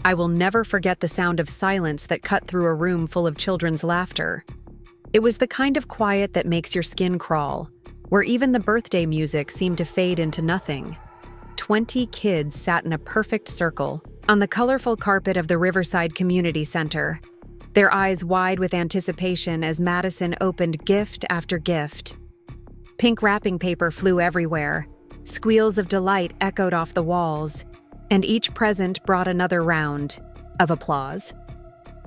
I will never forget the sound of silence that cut through a room full of children's laughter. It was the kind of quiet that makes your skin crawl, where even the birthday music seemed to fade into nothing. 20 kids sat in a perfect circle on the colorful carpet of the Riverside Community Center, their eyes wide with anticipation as Madison opened gift after gift. Pink wrapping paper flew everywhere, squeals of delight echoed off the walls, and each present brought another round of applause.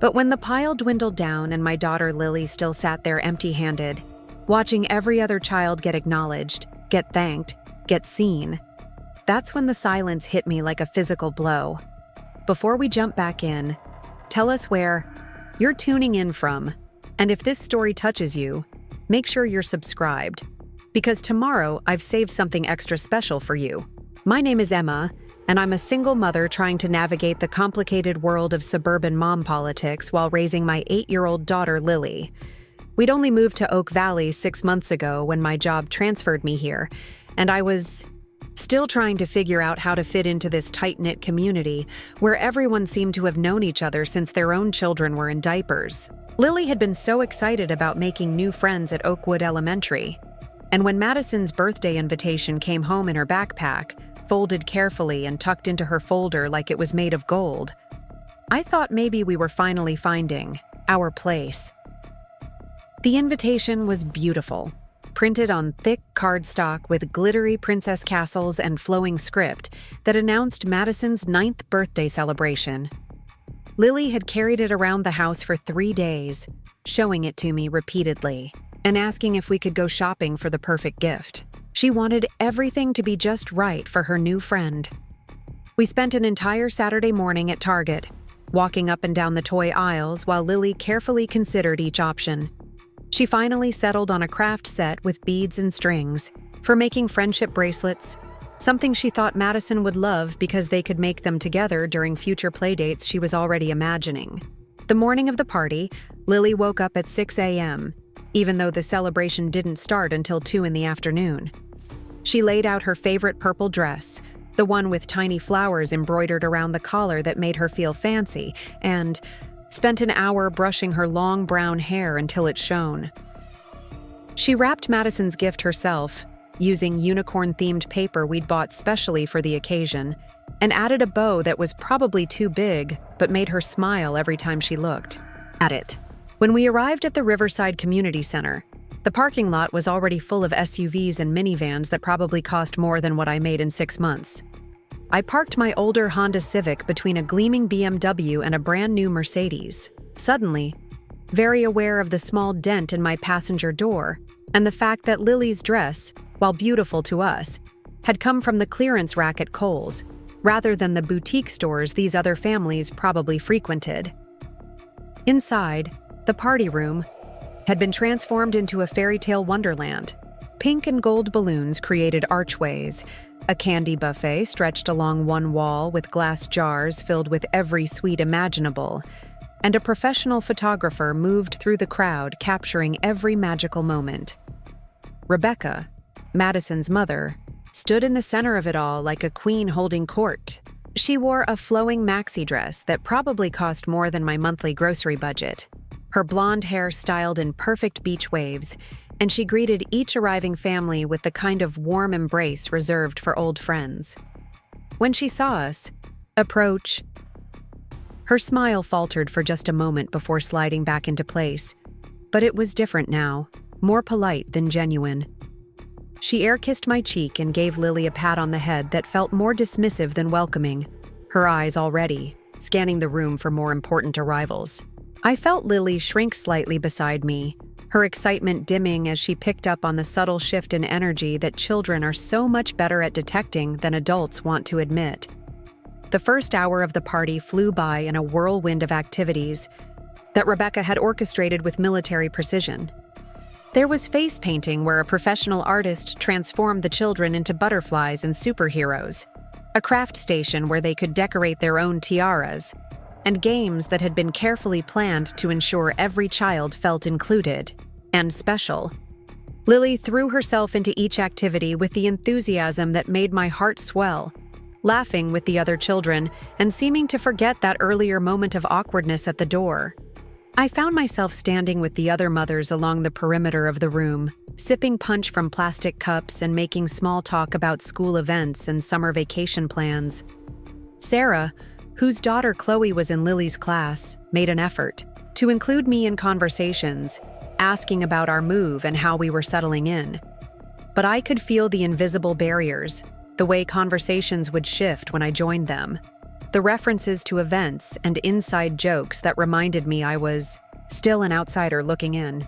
But when the pile dwindled down and my daughter Lily still sat there empty-handed, watching every other child get acknowledged, get thanked, get seen, that's when the silence hit me like a physical blow. Before we jump back in, tell us where you're tuning in from, and if this story touches you, make sure you're subscribed, because tomorrow I've saved something extra special for you. My name is Emma, and I'm a single mother trying to navigate the complicated world of suburban mom politics while raising my 8-year-old daughter Lily. We'd only moved to Oak Valley 6 months ago when my job transferred me here, and I was still trying to figure out how to fit into this tight-knit community where everyone seemed to have known each other since their own children were in diapers. Lily had been so excited about making new friends at Oakwood Elementary, and when Madison's birthday invitation came home in her backpack, folded carefully and tucked into her folder like it was made of gold, I thought maybe we were finally finding our place. The invitation was beautiful, printed on thick cardstock with glittery princess castles and flowing script that announced Madison's 9th birthday celebration. Lily had carried it around the house for 3 days, showing it to me repeatedly, and asking if we could go shopping for the perfect gift. She wanted everything to be just right for her new friend. We spent an entire Saturday morning at Target, walking up and down the toy aisles while Lily carefully considered each option. She finally settled on a craft set with beads and strings for making friendship bracelets, something she thought Madison would love because they could make them together during future playdates she was already imagining. The morning of the party, Lily woke up at 6 a.m., even though the celebration didn't start until 2 in the afternoon. She laid out her favorite purple dress, the one with tiny flowers embroidered around the collar that made her feel fancy, and spent an hour brushing her long brown hair until it shone. She wrapped Madison's gift herself, using unicorn-themed paper we'd bought specially for the occasion, and added a bow that was probably too big but made her smile every time she looked at it. When we arrived at the Riverside Community Center, the parking lot was already full of SUVs and minivans that probably cost more than what I made in 6 months. I parked my older Honda Civic between a gleaming BMW and a brand new Mercedes. Suddenly, very aware of the small dent in my passenger door and the fact that Lily's dress, while beautiful to us, had come from the clearance rack at Kohl's, rather than the boutique stores these other families probably frequented. Inside, the party room had been transformed into a fairy tale wonderland. Pink and gold balloons created archways, a candy buffet stretched along one wall with glass jars filled with every sweet imaginable, and a professional photographer moved through the crowd capturing every magical moment. Rebecca, Madison's mother, stood in the center of it all like a queen holding court. She wore a flowing maxi dress that probably cost more than my monthly grocery budget, her blonde hair styled in perfect beach waves, and she greeted each arriving family with the kind of warm embrace reserved for old friends. When she saw us approach, her smile faltered for just a moment before sliding back into place, but it was different now, more polite than genuine. She air-kissed my cheek and gave Lily a pat on the head that felt more dismissive than welcoming, her eyes already scanning the room for more important arrivals. I felt Lily shrink slightly beside me, her excitement dimming as she picked up on the subtle shift in energy that children are so much better at detecting than adults want to admit. The first hour of the party flew by in a whirlwind of activities that Rebecca had orchestrated with military precision. There was face painting where a professional artist transformed the children into butterflies and superheroes, a craft station where they could decorate their own tiaras, and games that had been carefully planned to ensure every child felt included and special. Lily threw herself into each activity with the enthusiasm that made my heart swell, laughing with the other children and seeming to forget that earlier moment of awkwardness at the door. I found myself standing with the other mothers along the perimeter of the room, sipping punch from plastic cups and making small talk about school events and summer vacation plans. Sarah, whose daughter Chloe was in Lily's class, made an effort to include me in conversations, asking about our move and how we were settling in. But I could feel the invisible barriers, the way conversations would shift when I joined them, the references to events and inside jokes that reminded me I was still an outsider looking in.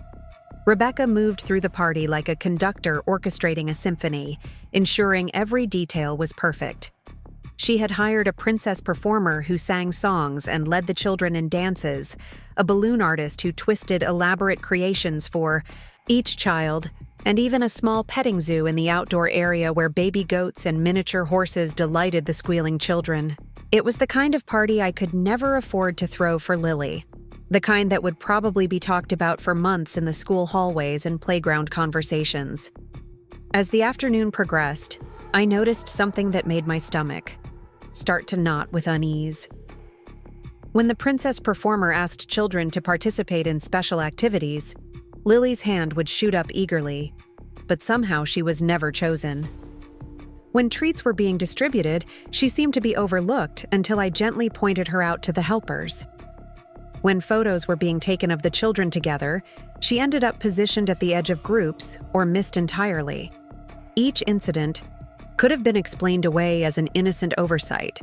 Rebecca moved through the party like a conductor orchestrating a symphony, ensuring every detail was perfect. She had hired a princess performer who sang songs and led the children in dances, a balloon artist who twisted elaborate creations for each child, and even a small petting zoo in the outdoor area where baby goats and miniature horses delighted the squealing children. It was the kind of party I could never afford to throw for Lily, the kind that would probably be talked about for months in the school hallways and playground conversations. As the afternoon progressed, I noticed something that made my stomach start to knot with unease. When the princess performer asked children to participate in special activities, Lily's hand would shoot up eagerly, but somehow she was never chosen. When treats were being distributed, she seemed to be overlooked until I gently pointed her out to the helpers. When photos were being taken of the children together, she ended up positioned at the edge of groups or missed entirely. Each incident could have been explained away as an innocent oversight,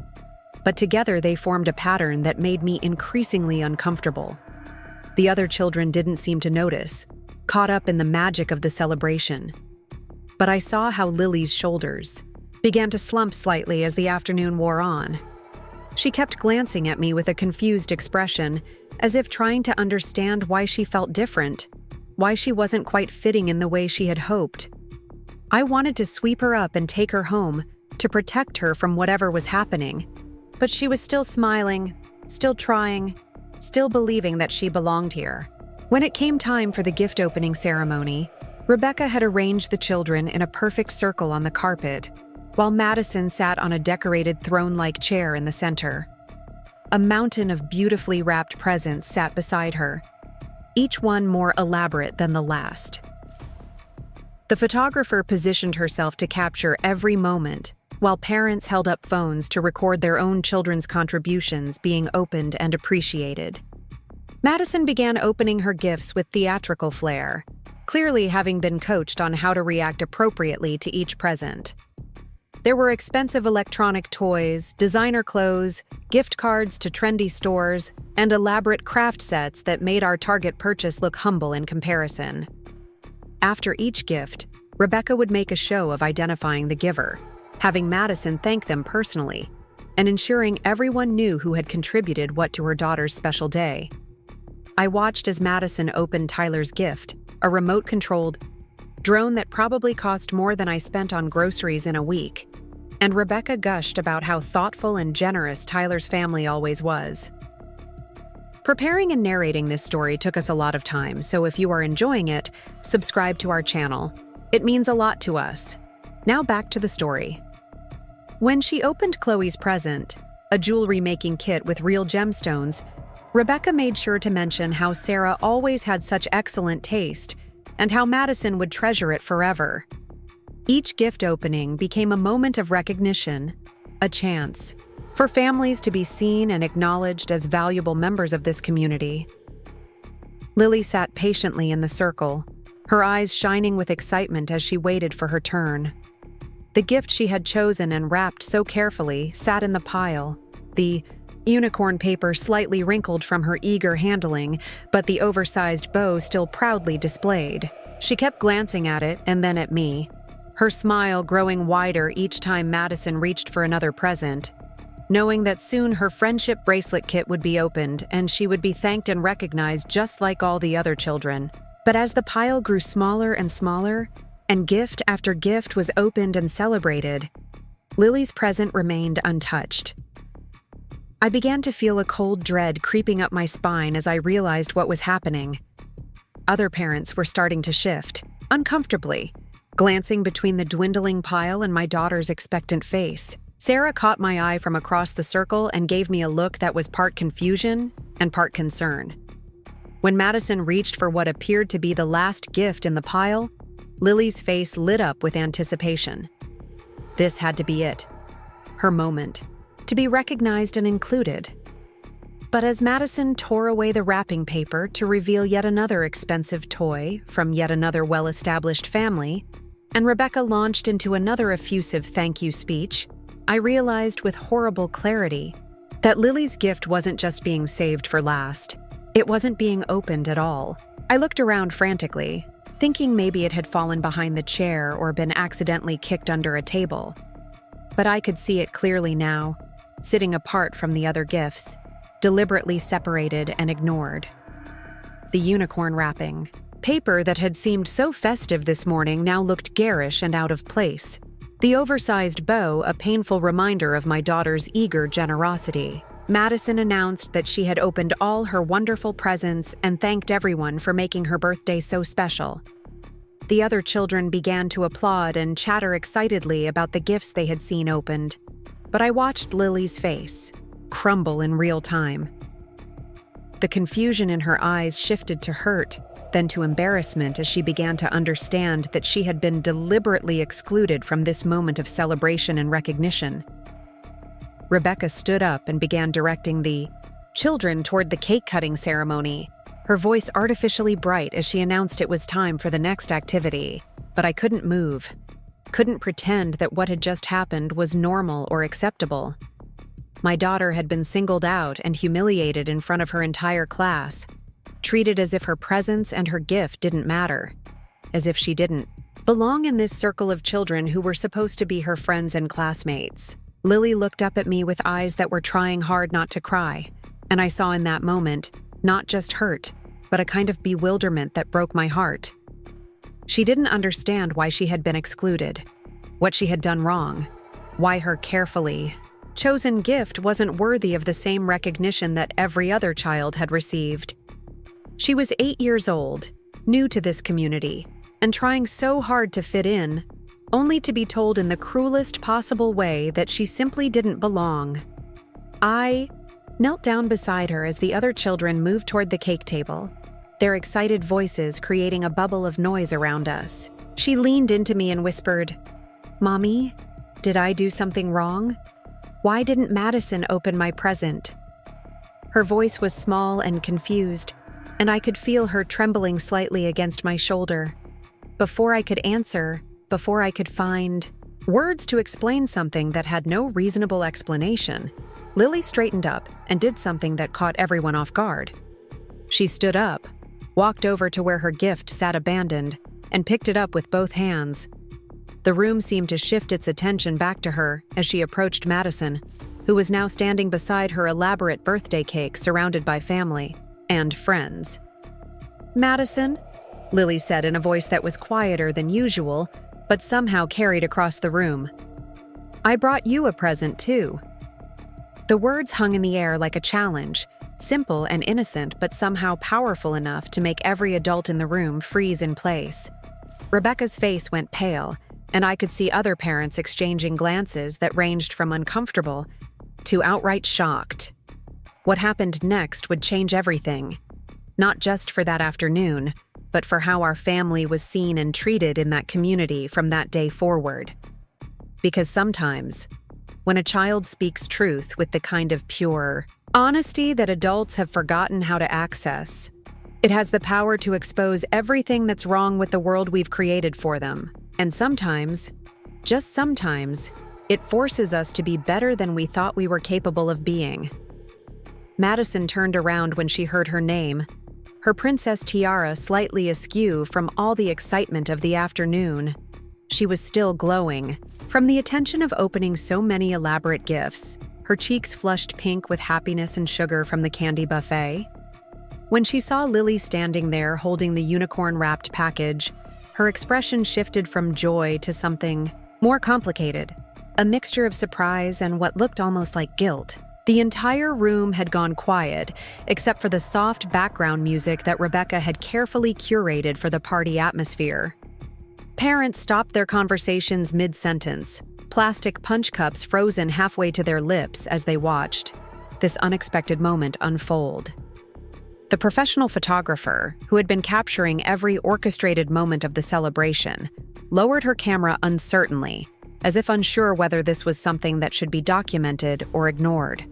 but together they formed a pattern that made me increasingly uncomfortable. The other children didn't seem to notice, caught up in the magic of the celebration. But I saw how Lily's shoulders began to slump slightly as the afternoon wore on. She kept glancing at me with a confused expression, as if trying to understand why she felt different, why she wasn't quite fitting in the way she had hoped. I wanted to sweep her up and take her home, to protect her from whatever was happening. But she was still smiling, still trying, still believing that she belonged here. When it came time for the gift opening ceremony, Rebecca had arranged the children in a perfect circle on the carpet, while Madison sat on a decorated throne-like chair in the center. A mountain of beautifully wrapped presents sat beside her, each one more elaborate than the last. The photographer positioned herself to capture every moment, while parents held up phones to record their own children's contributions being opened and appreciated. Madison began opening her gifts with theatrical flair, clearly having been coached on how to react appropriately to each present. There were expensive electronic toys, designer clothes, gift cards to trendy stores, and elaborate craft sets that made our Target purchase look humble in comparison. After each gift, Rebecca would make a show of identifying the giver, having Madison thank them personally, and ensuring everyone knew who had contributed what to her daughter's special day. I watched as Madison opened Tyler's gift, a remote-controlled drone that probably cost more than I spent on groceries in a week, and Rebecca gushed about how thoughtful and generous Tyler's family always was. Preparing and narrating this story took us a lot of time, so if you are enjoying it, subscribe to our channel. It means a lot to us. Now back to the story. When she opened Chloe's present, a jewelry-making kit with real gemstones, Rebecca made sure to mention how Sarah always had such excellent taste and how Madison would treasure it forever. Each gift opening became a moment of recognition, a chance for families to be seen and acknowledged as valuable members of this community. Lily sat patiently in the circle, her eyes shining with excitement as she waited for her turn. The gift she had chosen and wrapped so carefully sat in the pile, the unicorn paper slightly wrinkled from her eager handling, but the oversized bow still proudly displayed. She kept glancing at it and then at me, her smile growing wider each time Madison reached for another present, knowing that soon her friendship bracelet kit would be opened and she would be thanked and recognized just like all the other children. But as the pile grew smaller and smaller, and gift after gift was opened and celebrated, Lily's present remained untouched. I began to feel a cold dread creeping up my spine as I realized what was happening. Other parents were starting to shift, uncomfortably, glancing between the dwindling pile and my daughter's expectant face. Sarah caught my eye from across the circle and gave me a look that was part confusion and part concern. When Madison reached for what appeared to be the last gift in the pile, Lily's face lit up with anticipation. This had to be it. Her moment. To be recognized and included. But as Madison tore away the wrapping paper to reveal yet another expensive toy from yet another well-established family, and Rebecca launched into another effusive thank you speech, I realized with horrible clarity that Lily's gift wasn't just being saved for last. It wasn't being opened at all. I looked around frantically, thinking maybe it had fallen behind the chair or been accidentally kicked under a table. But I could see it clearly now, sitting apart from the other gifts, deliberately separated and ignored. The unicorn wrapping. Paper that had seemed so festive this morning now looked garish and out of place. The oversized bow, a painful reminder of my daughter's eager generosity. Madison announced that she had opened all her wonderful presents and thanked everyone for making her birthday so special. The other children began to applaud and chatter excitedly about the gifts they had seen opened, but I watched Lily's face crumble in real time. The confusion in her eyes shifted to hurt, then to embarrassment as she began to understand that she had been deliberately excluded from this moment of celebration and recognition. Rebecca stood up and began directing the children toward the cake-cutting ceremony, her voice artificially bright as she announced it was time for the next activity. But I couldn't move, couldn't pretend that what had just happened was normal or acceptable. My daughter had been singled out and humiliated in front of her entire class, treated as if her presence and her gift didn't matter, as if she didn't belong in this circle of children who were supposed to be her friends and classmates. Lily looked up at me with eyes that were trying hard not to cry, and I saw in that moment not just hurt, but a kind of bewilderment that broke my heart. She didn't understand why she had been excluded, what she had done wrong, why her carefully chosen gift wasn't worthy of the same recognition that every other child had received. She was 8 years old, new to this community, and trying so hard to fit in, only to be told in the cruelest possible way that she simply didn't belong. I knelt down beside her as the other children moved toward the cake table, their excited voices creating a bubble of noise around us. She leaned into me and whispered, "Mommy, did I do something wrong? Why didn't Madison open my present?" Her voice was small and confused, and I could feel her trembling slightly against my shoulder. Before I could answer, before I could find words to explain something that had no reasonable explanation, Lily straightened up and did something that caught everyone off guard. She stood up, walked over to where her gift sat abandoned, and picked it up with both hands. The room seemed to shift its attention back to her as she approached Madison, who was now standing beside her elaborate birthday cake surrounded by family and friends. "Madison," Lily said in a voice that was quieter than usual, but somehow carried across the room, "I brought you a present too." The words hung in the air like a challenge, simple and innocent but somehow powerful enough to make every adult in the room freeze in place. Rebecca's face went pale, and I could see other parents exchanging glances that ranged from uncomfortable to outright shocked. What happened next would change everything, not just for that afternoon, but for how our family was seen and treated in that community from that day forward. Because sometimes, when a child speaks truth with the kind of pure honesty that adults have forgotten how to access, it has the power to expose everything that's wrong with the world we've created for them. And sometimes, just sometimes, it forces us to be better than we thought we were capable of being. Madison turned around when she heard her name, her princess tiara slightly askew from all the excitement of the afternoon. She was still glowing from the attention of opening so many elaborate gifts, her cheeks flushed pink with happiness and sugar from the candy buffet. When she saw Lily standing there holding the unicorn-wrapped package, her expression shifted from joy to something more complicated, a mixture of surprise and what looked almost like guilt. The entire room had gone quiet, except for the soft background music that Rebecca had carefully curated for the party atmosphere. Parents stopped their conversations mid-sentence, plastic punch cups frozen halfway to their lips as they watched this unexpected moment unfold. The professional photographer, who had been capturing every orchestrated moment of the celebration, lowered her camera uncertainly, as if unsure whether this was something that should be documented or ignored.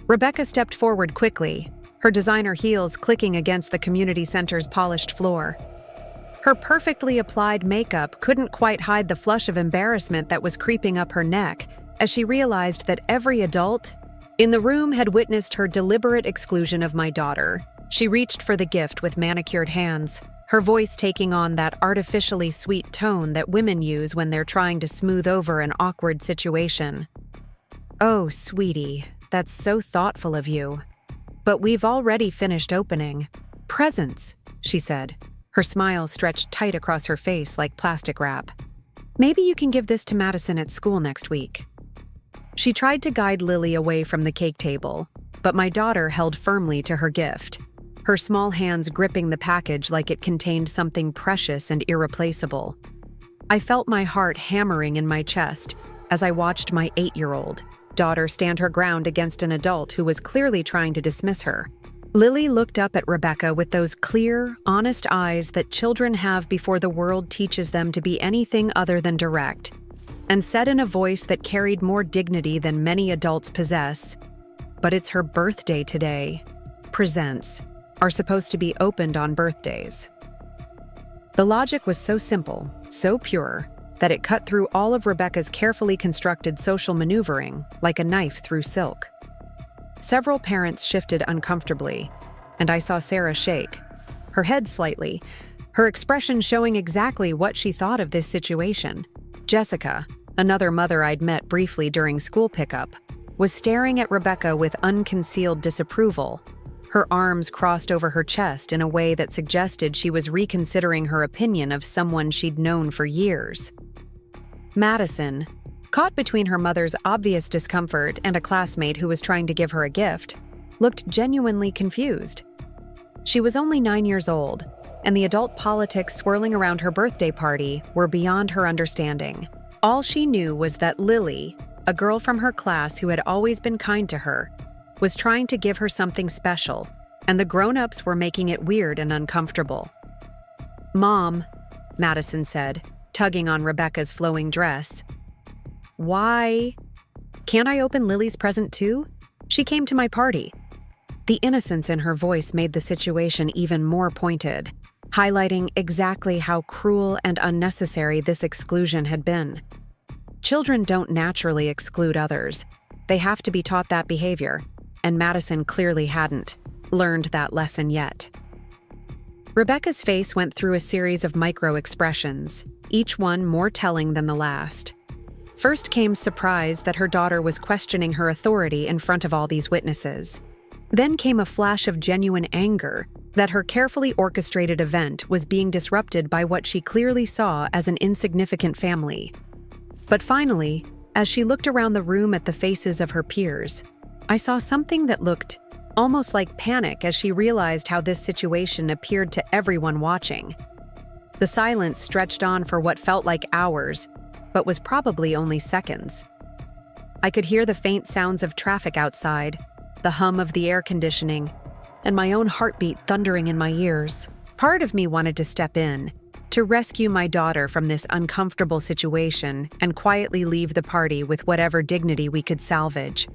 Rebecca stepped forward quickly, her designer heels clicking against the community center's polished floor. Her perfectly applied makeup couldn't quite hide the flush of embarrassment that was creeping up her neck as she realized that every adult in the room had witnessed her deliberate exclusion of my daughter. She reached for the gift with manicured hands, her voice taking on that artificially sweet tone that women use when they're trying to smooth over an awkward situation. "Oh, sweetie, that's so thoughtful of you. But we've already finished opening. Presents," she said, her smile stretched tight across her face like plastic wrap. "Maybe you can give this to Madison at school next week." She tried to guide Lily away from the cake table, but my daughter held firmly to her gift, her small hands gripping the package like it contained something precious and irreplaceable. I felt my heart hammering in my chest as I watched my 8-year-old daughter stand her ground against an adult who was clearly trying to dismiss her. Lily looked up at Rebecca with those clear, honest eyes that children have before the world teaches them to be anything other than direct, and said in a voice that carried more dignity than many adults possess, "But it's her birthday today. Presents are supposed to be opened on birthdays." The logic was so simple, so pure, that it cut through all of Rebecca's carefully constructed social maneuvering like a knife through silk. Several parents shifted uncomfortably, and I saw Sarah shake, her head slightly, her expression showing exactly what she thought of this situation. Jessica, another mother I'd met briefly during school pickup, was staring at Rebecca with unconcealed disapproval, her arms crossed over her chest in a way that suggested she was reconsidering her opinion of someone she'd known for years. Madison, caught between her mother's obvious discomfort and a classmate who was trying to give her a gift, looked genuinely confused. She was only 9 years old, and the adult politics swirling around her birthday party were beyond her understanding. All she knew was that Lily, a girl from her class who had always been kind to her, was trying to give her something special, and the grown-ups were making it weird and uncomfortable. "Mom," Madison said, tugging on Rebecca's flowing dress. "Why? Can't I open Lily's present too? She came to my party." The innocence in her voice made the situation even more pointed, highlighting exactly how cruel and unnecessary this exclusion had been. Children don't naturally exclude others. They have to be taught that behavior, and Madison clearly hadn't learned that lesson yet. Rebecca's face went through a series of micro-expressions, each one more telling than the last. First came surprise that her daughter was questioning her authority in front of all these witnesses. Then came a flash of genuine anger that her carefully orchestrated event was being disrupted by what she clearly saw as an insignificant family. But finally, as she looked around the room at the faces of her peers, I saw something that looked almost like panic as she realized how this situation appeared to everyone watching. The silence stretched on for what felt like hours, but was probably only seconds. I could hear the faint sounds of traffic outside, the hum of the air conditioning, and my own heartbeat thundering in my ears. Part of me wanted to step in, to rescue my daughter from this uncomfortable situation and quietly leave the party with whatever dignity we could salvage.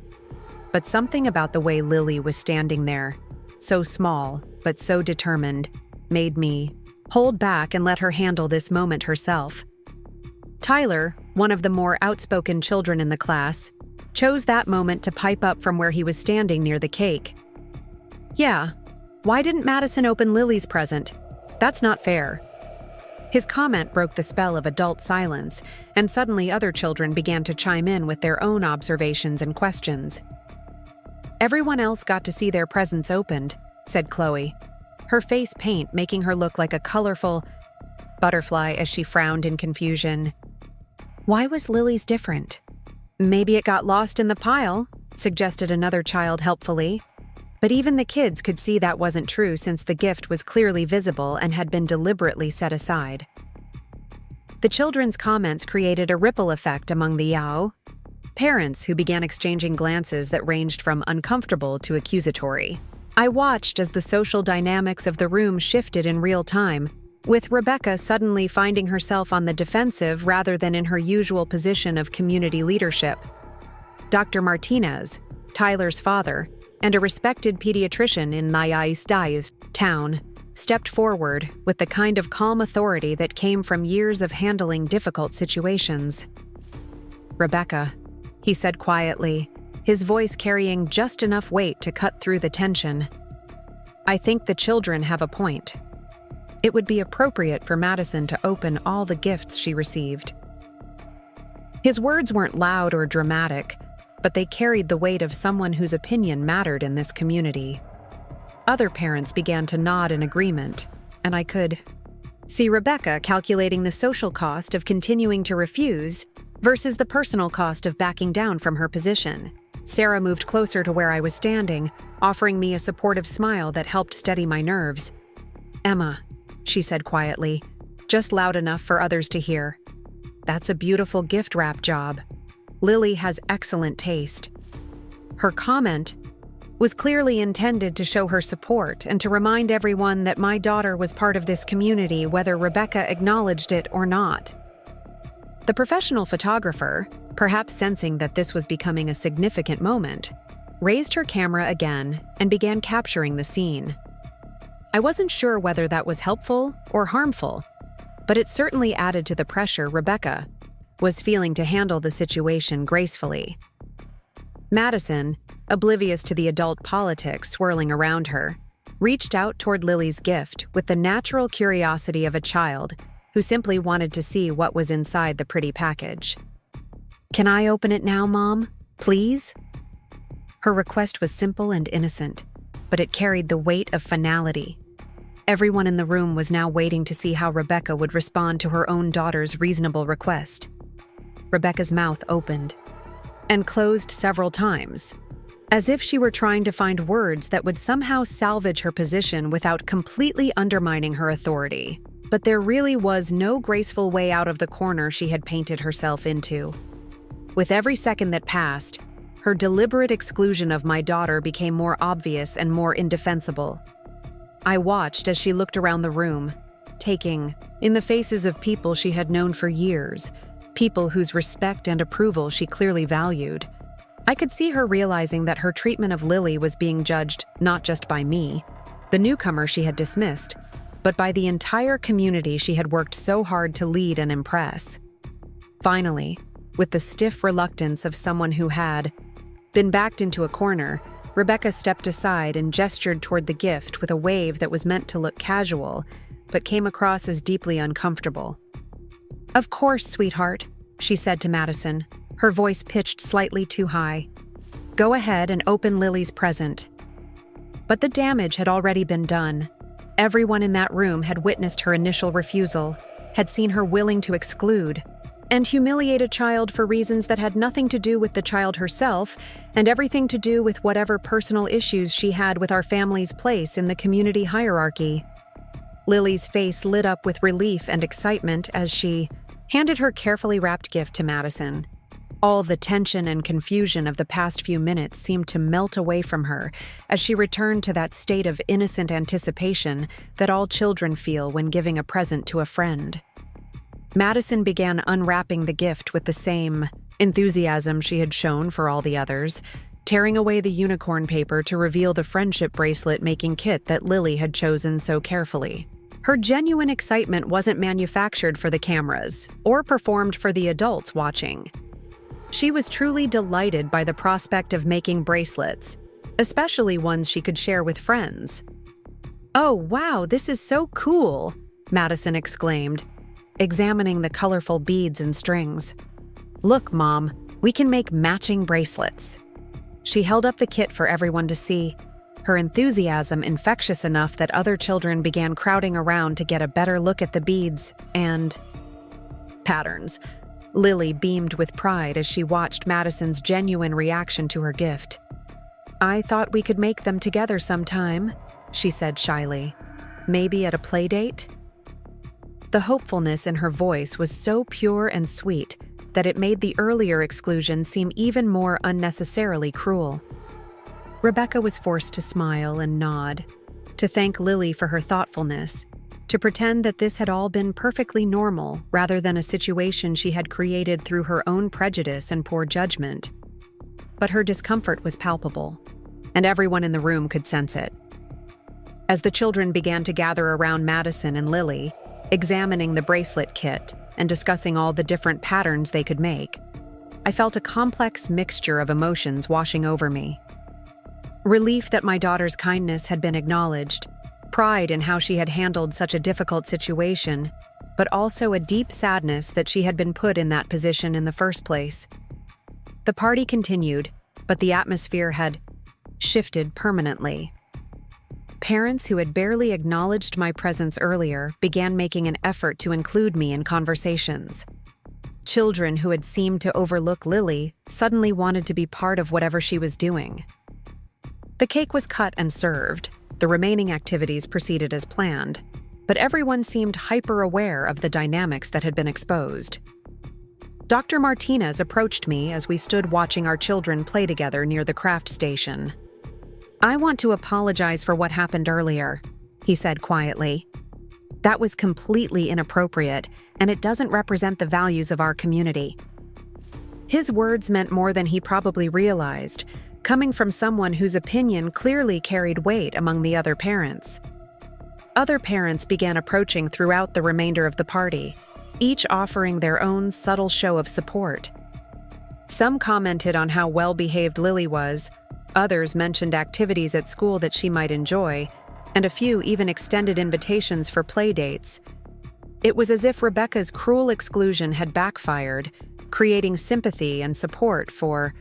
But something about the way Lily was standing there, so small but so determined, made me hold back and let her handle this moment herself. Tyler, one of the more outspoken children in the class, chose that moment to pipe up from where he was standing near the cake. "Yeah, why didn't Madison open Lily's present? That's not fair." His comment broke the spell of adult silence, and suddenly other children began to chime in with their own observations and questions. "Everyone else got to see their presents opened," said Chloe, her face paint making her look like a colorful butterfly as she frowned in confusion. "Why was Lily's different?" "Maybe it got lost in the pile," suggested another child helpfully. But even the kids could see that wasn't true since the gift was clearly visible and had been deliberately set aside. The children's comments created a ripple effect among the Yao parents, who began exchanging glances that ranged from uncomfortable to accusatory. I watched as the social dynamics of the room shifted in real time, with Rebecca suddenly finding herself on the defensive rather than in her usual position of community leadership. Dr. Martinez, Tyler's father, and a respected pediatrician in Nayai's town, stepped forward with the kind of calm authority that came from years of handling difficult situations. "Rebecca," he said quietly, his voice carrying just enough weight to cut through the tension. "I think the children have a point. It would be appropriate for Madison to open all the gifts she received." His words weren't loud or dramatic, but they carried the weight of someone whose opinion mattered in this community. Other parents began to nod in agreement, and I could see Rebecca calculating the social cost of continuing to refuse versus the personal cost of backing down from her position. Sarah moved closer to where I was standing, offering me a supportive smile that helped steady my nerves. "Emma," she said quietly, just loud enough for others to hear, "that's a beautiful gift wrap job. Lily has excellent taste." Her comment was clearly intended to show her support and to remind everyone that my daughter was part of this community, whether Rebecca acknowledged it or not. The professional photographer, perhaps sensing that this was becoming a significant moment, raised her camera again and began capturing the scene. I wasn't sure whether that was helpful or harmful, but it certainly added to the pressure Rebecca was feeling to handle the situation gracefully. Madison, oblivious to the adult politics swirling around her, reached out toward Lily's gift with the natural curiosity of a child who simply wanted to see what was inside the pretty package. "Can I open it now, Mom? Please?" Her request was simple and innocent, but it carried the weight of finality. Everyone in the room was now waiting to see how Rebecca would respond to her own daughter's reasonable request. Rebecca's mouth opened and closed several times, as if she were trying to find words that would somehow salvage her position without completely undermining her authority. But there really was no graceful way out of the corner she had painted herself into. With every second that passed, her deliberate exclusion of my daughter became more obvious and more indefensible. I watched as she looked around the room, taking in the faces of people she had known for years, people whose respect and approval she clearly valued. I could see her realizing that her treatment of Lily was being judged not just by me, the newcomer she had dismissed, but by the entire community she had worked so hard to lead and impress. Finally, with the stiff reluctance of someone who had been backed into a corner, Rebecca stepped aside and gestured toward the gift with a wave that was meant to look casual, but came across as deeply uncomfortable. "Of course, sweetheart," she said to Madison, her voice pitched slightly too high. "Go ahead and open Lily's present." But the damage had already been done. Everyone in that room had witnessed her initial refusal, had seen her willing to exclude and humiliate a child for reasons that had nothing to do with the child herself and everything to do with whatever personal issues she had with our family's place in the community hierarchy. Lily's face lit up with relief and excitement as she handed her carefully wrapped gift to Madison. All the tension and confusion of the past few minutes seemed to melt away from her as she returned to that state of innocent anticipation that all children feel when giving a present to a friend. Madison began unwrapping the gift with the same enthusiasm she had shown for all the others, tearing away the unicorn paper to reveal the friendship bracelet-making kit that Lily had chosen so carefully. Her genuine excitement wasn't manufactured for the cameras or performed for the adults watching. She was truly delighted by the prospect of making bracelets, especially ones she could share with friends. "Oh, wow, this is so cool," Madison exclaimed, examining the colorful beads and strings. "Look, Mom, we can make matching bracelets." She held up the kit for everyone to see, her enthusiasm infectious enough that other children began crowding around to get a better look at the beads and patterns. Lily beamed with pride as she watched Madison's genuine reaction to her gift. "I thought we could make them together sometime," she said shyly. "Maybe at a play date?" The hopefulness in her voice was so pure and sweet that it made the earlier exclusion seem even more unnecessarily cruel. Rebecca was forced to smile and nod, to thank Lily for her thoughtfulness, to pretend that this had all been perfectly normal rather than a situation she had created through her own prejudice and poor judgment. But her discomfort was palpable, and everyone in the room could sense it. As the children began to gather around Madison and Lily, examining the bracelet kit and discussing all the different patterns they could make, I felt a complex mixture of emotions washing over me. Relief that my daughter's kindness had been acknowledged, pride in how she had handled such a difficult situation, but also a deep sadness that she had been put in that position in the first place. The party continued, but the atmosphere had shifted permanently. Parents who had barely acknowledged my presence earlier began making an effort to include me in conversations. Children who had seemed to overlook Lily suddenly wanted to be part of whatever she was doing. The cake was cut and served. The remaining activities proceeded as planned, but everyone seemed hyper-aware of the dynamics that had been exposed. Dr. Martinez approached me as we stood watching our children play together near the craft station. "I want to apologize for what happened earlier," he said quietly. "That was completely inappropriate, and it doesn't represent the values of our community." His words meant more than he probably realized, coming from someone whose opinion clearly carried weight among the other parents. Other parents began approaching throughout the remainder of the party, each offering their own subtle show of support. Some commented on how well-behaved Lily was, others mentioned activities at school that she might enjoy, and a few even extended invitations for play dates. It was as if Rebecca's cruel exclusion had backfired, creating sympathy and support for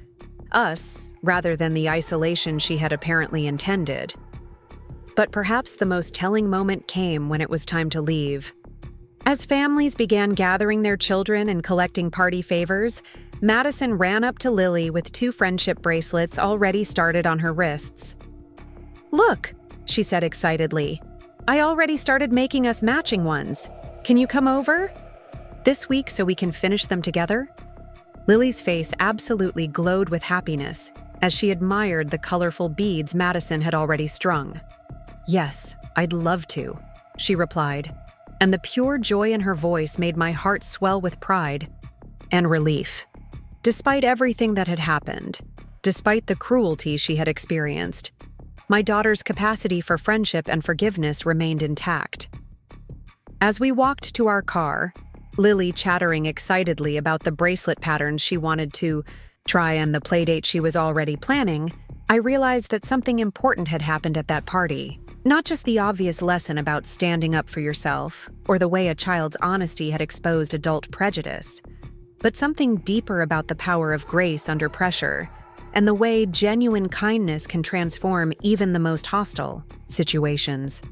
us rather than the isolation she had apparently intended. But perhaps the most telling moment came when it was time to leave. As families began gathering their children and collecting party favors, Madison ran up to Lily with 2 friendship bracelets already started on her wrists. "Look," she said excitedly, "I already started making us matching ones. Can you come over this week so we can finish them together?" Lily's face absolutely glowed with happiness as she admired the colorful beads Madison had already strung. "Yes, I'd love to," she replied, and the pure joy in her voice made my heart swell with pride and relief. Despite everything that had happened, despite the cruelty she had experienced, my daughter's capacity for friendship and forgiveness remained intact. As we walked to our car, Lily chattering excitedly about the bracelet patterns she wanted to try and the playdate she was already planning, I realized that something important had happened at that party. Not just the obvious lesson about standing up for yourself, or the way a child's honesty had exposed adult prejudice, but something deeper about the power of grace under pressure, and the way genuine kindness can transform even the most hostile situations.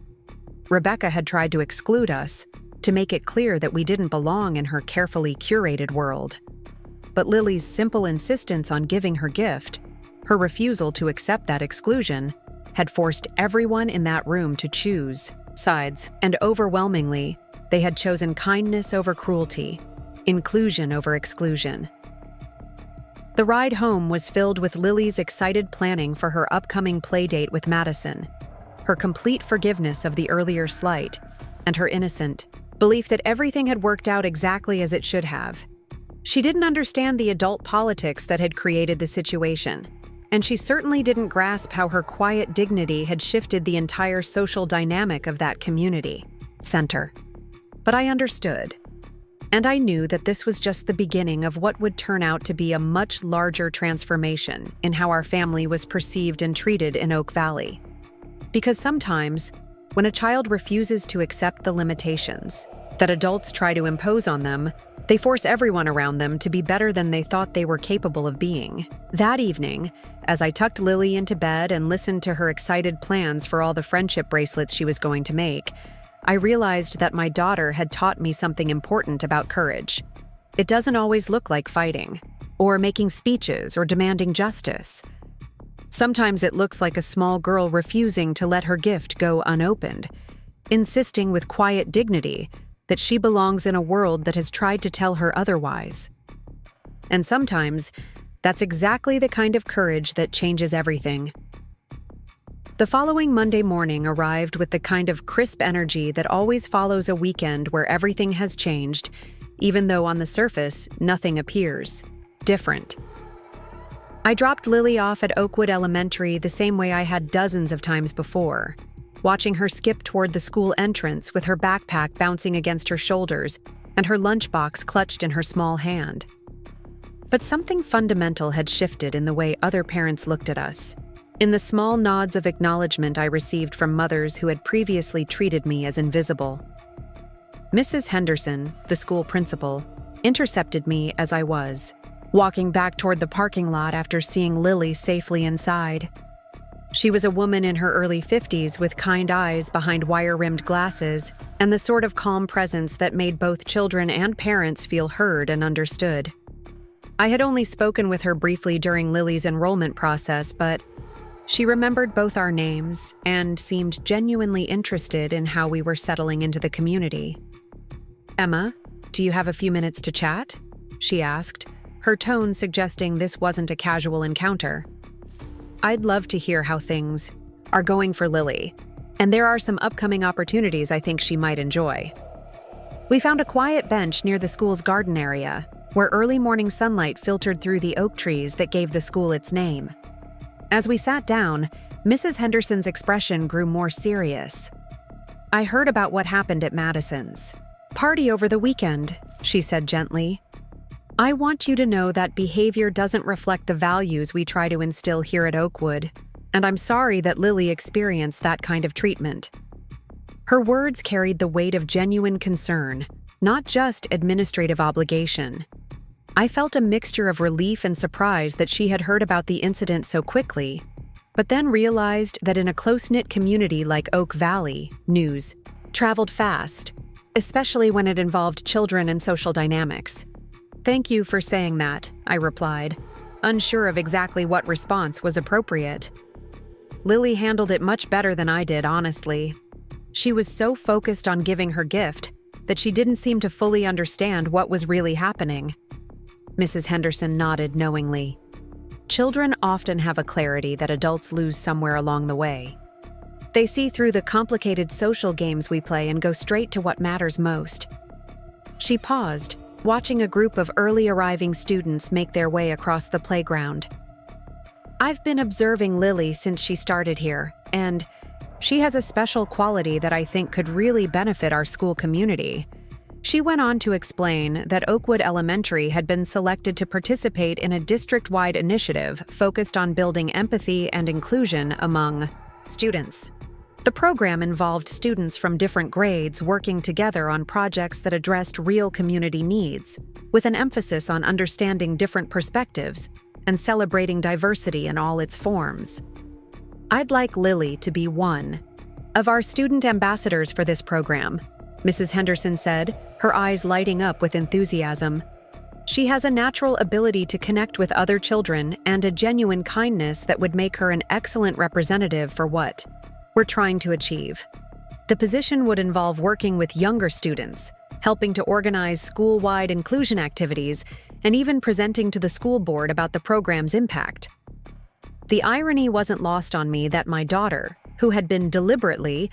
Rebecca had tried to exclude us, to make it clear that we didn't belong in her carefully curated world. But Lily's simple insistence on giving her gift, her refusal to accept that exclusion, had forced everyone in that room to choose sides, and overwhelmingly, they had chosen kindness over cruelty, inclusion over exclusion. The ride home was filled with Lily's excited planning for her upcoming playdate with Madison, her complete forgiveness of the earlier slight, and her innocent belief that everything had worked out exactly as it should have. She didn't understand the adult politics that had created the situation, and she certainly didn't grasp how her quiet dignity had shifted the entire social dynamic of that community center. But I understood, and I knew that this was just the beginning of what would turn out to be a much larger transformation in how our family was perceived and treated in Oak Valley. Because sometimes, when a child refuses to accept the limitations that adults try to impose on them, they force everyone around them to be better than they thought they were capable of being. That evening, as I tucked Lily into bed and listened to her excited plans for all the friendship bracelets she was going to make, I realized that my daughter had taught me something important about courage. It doesn't always look like fighting, or making speeches, or demanding justice. Sometimes it looks like a small girl refusing to let her gift go unopened, insisting with quiet dignity that she belongs in a world that has tried to tell her otherwise. And sometimes, that's exactly the kind of courage that changes everything. The following Monday morning arrived with the kind of crisp energy that always follows a weekend where everything has changed, even though on the surface, nothing appears different. I dropped Lily off at Oakwood Elementary the same way I had dozens of times before, watching her skip toward the school entrance with her backpack bouncing against her shoulders and her lunchbox clutched in her small hand. But something fundamental had shifted in the way other parents looked at us, in the small nods of acknowledgement I received from mothers who had previously treated me as invisible. Mrs. Henderson, the school principal, intercepted me as I was, walking back toward the parking lot after seeing Lily safely inside. She was a woman in her early 50s with kind eyes behind wire-rimmed glasses and the sort of calm presence that made both children and parents feel heard and understood. I had only spoken with her briefly during Lily's enrollment process, but she remembered both our names and seemed genuinely interested in how we were settling into the community. "Emma, do you have a few minutes to chat?" she asked, her tone suggesting this wasn't a casual encounter. "I'd love to hear how things are going for Lily, and there are some upcoming opportunities I think she might enjoy." We found a quiet bench near the school's garden area, where early morning sunlight filtered through the oak trees that gave the school its name. As we sat down, Mrs. Henderson's expression grew more serious. "I heard about what happened at Madison's party over the weekend," she said gently. "I want you to know that behavior doesn't reflect the values we try to instill here at Oakwood, and I'm sorry that Lily experienced that kind of treatment." Her words carried the weight of genuine concern, not just administrative obligation. I felt a mixture of relief and surprise that she had heard about the incident so quickly, but then realized that in a close-knit community like Oak Valley, news traveled fast, especially when it involved children and social dynamics. "Thank you for saying that," I replied, unsure of exactly what response was appropriate. Lily handled it much better than I did, honestly. She was so focused on giving her gift that she didn't seem to fully understand what was really happening. Mrs. Henderson nodded knowingly. Children often have a clarity that adults lose somewhere along the way. They see through the complicated social games we play and go straight to what matters most. She paused, watching a group of early arriving students make their way across the playground. "I've been observing Lily since she started here, and she has a special quality that I think could really benefit our school community." She went on to explain that Oakwood Elementary had been selected to participate in a district-wide initiative focused on building empathy and inclusion among students. The program involved students from different grades working together on projects that addressed real community needs, with an emphasis on understanding different perspectives and celebrating diversity in all its forms. "I'd like Lily to be one of our student ambassadors for this program," Mrs. Henderson said, her eyes lighting up with enthusiasm. "She has a natural ability to connect with other children and a genuine kindness that would make her an excellent representative for what we're trying to achieve." The position would involve working with younger students, helping to organize school-wide inclusion activities, and even presenting to the school board about the program's impact. The irony wasn't lost on me that my daughter, who had been deliberately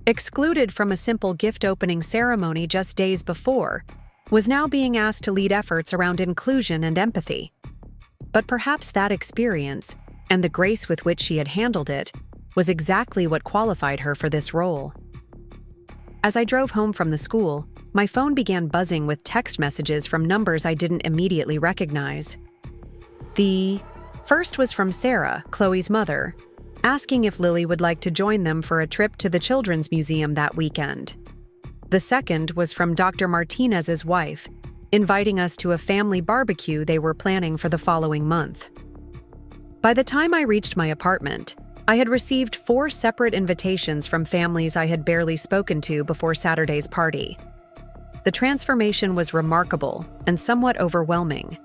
excluded from a simple gift-opening ceremony just days before, was now being asked to lead efforts around inclusion and empathy. But perhaps that experience, and the grace with which she had handled it, was exactly what qualified her for this role. As I drove home from the school, my phone began buzzing with text messages from numbers I didn't immediately recognize. The first was from Sarah, Chloe's mother, asking if Lily would like to join them for a trip to the Children's Museum that weekend. The second was from Dr. Martinez's wife, inviting us to a family barbecue they were planning for the following month. By the time I reached my apartment, I had received 4 separate invitations from families I had barely spoken to before Saturday's party. The transformation was remarkable and somewhat overwhelming.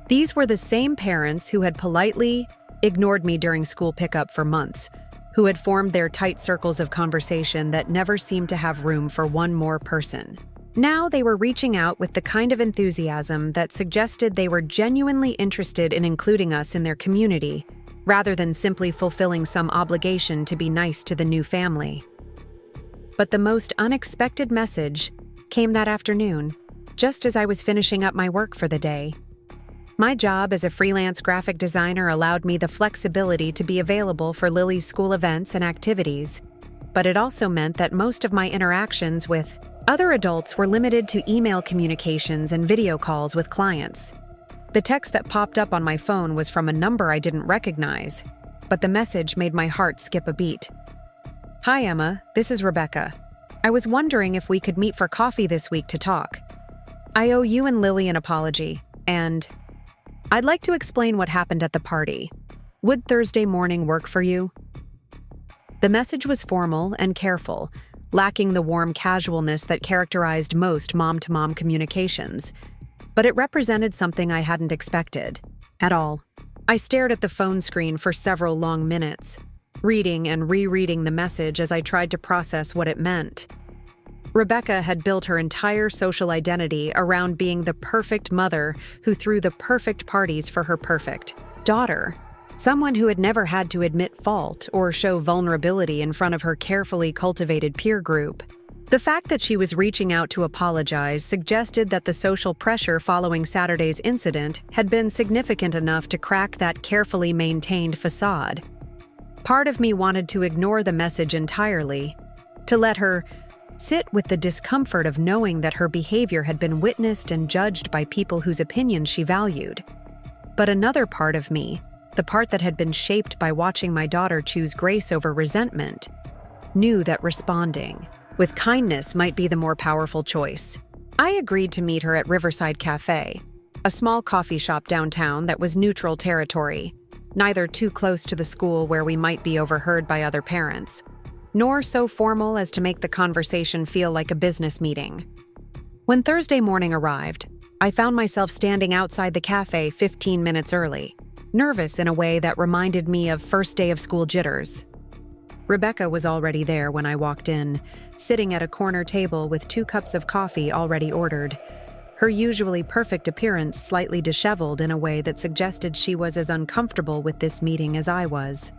These were the same parents who had politely ignored me during school pickup for months, who had formed their tight circles of conversation that never seemed to have room for one more person. Now they were reaching out with the kind of enthusiasm that suggested they were genuinely interested in including us in their community, rather than simply fulfilling some obligation to be nice to the new family. But the most unexpected message came that afternoon, just as I was finishing up my work for the day. My job as a freelance graphic designer allowed me the flexibility to be available for Lily's school events and activities, but it also meant that most of my interactions with other adults were limited to email communications and video calls with clients. The text that popped up on my phone was from a number I didn't recognize, but the message made my heart skip a beat. "Hi, Emma. This is Rebecca. I was wondering if we could meet for coffee this week to talk. I owe you and Lily an apology, and I'd like to explain what happened at the party. Would Thursday morning work for you?" The message was formal and careful, lacking the warm casualness that characterized most mom-to-mom communications. But it represented something I hadn't expected at all. I stared at the phone screen for several long minutes, reading and rereading the message as I tried to process what it meant. Rebecca had built her entire social identity around being the perfect mother who threw the perfect parties for her perfect daughter, someone who had never had to admit fault or show vulnerability in front of her carefully cultivated peer group. The fact that she was reaching out to apologize suggested that the social pressure following Saturday's incident had been significant enough to crack that carefully maintained facade. Part of me wanted to ignore the message entirely, to let her sit with the discomfort of knowing that her behavior had been witnessed and judged by people whose opinions she valued. But another part of me, the part that had been shaped by watching my daughter choose grace over resentment, knew that responding with kindness might be the more powerful choice. I agreed to meet her at Riverside Cafe, a small coffee shop downtown that was neutral territory, neither too close to the school where we might be overheard by other parents, nor so formal as to make the conversation feel like a business meeting. When Thursday morning arrived, I found myself standing outside the cafe 15 minutes early, nervous in a way that reminded me of first day of school jitters. Rebecca was already there when I walked in, sitting at a corner table with 2 cups of coffee already ordered, her usually perfect appearance slightly disheveled in a way that suggested she was as uncomfortable with this meeting as I was.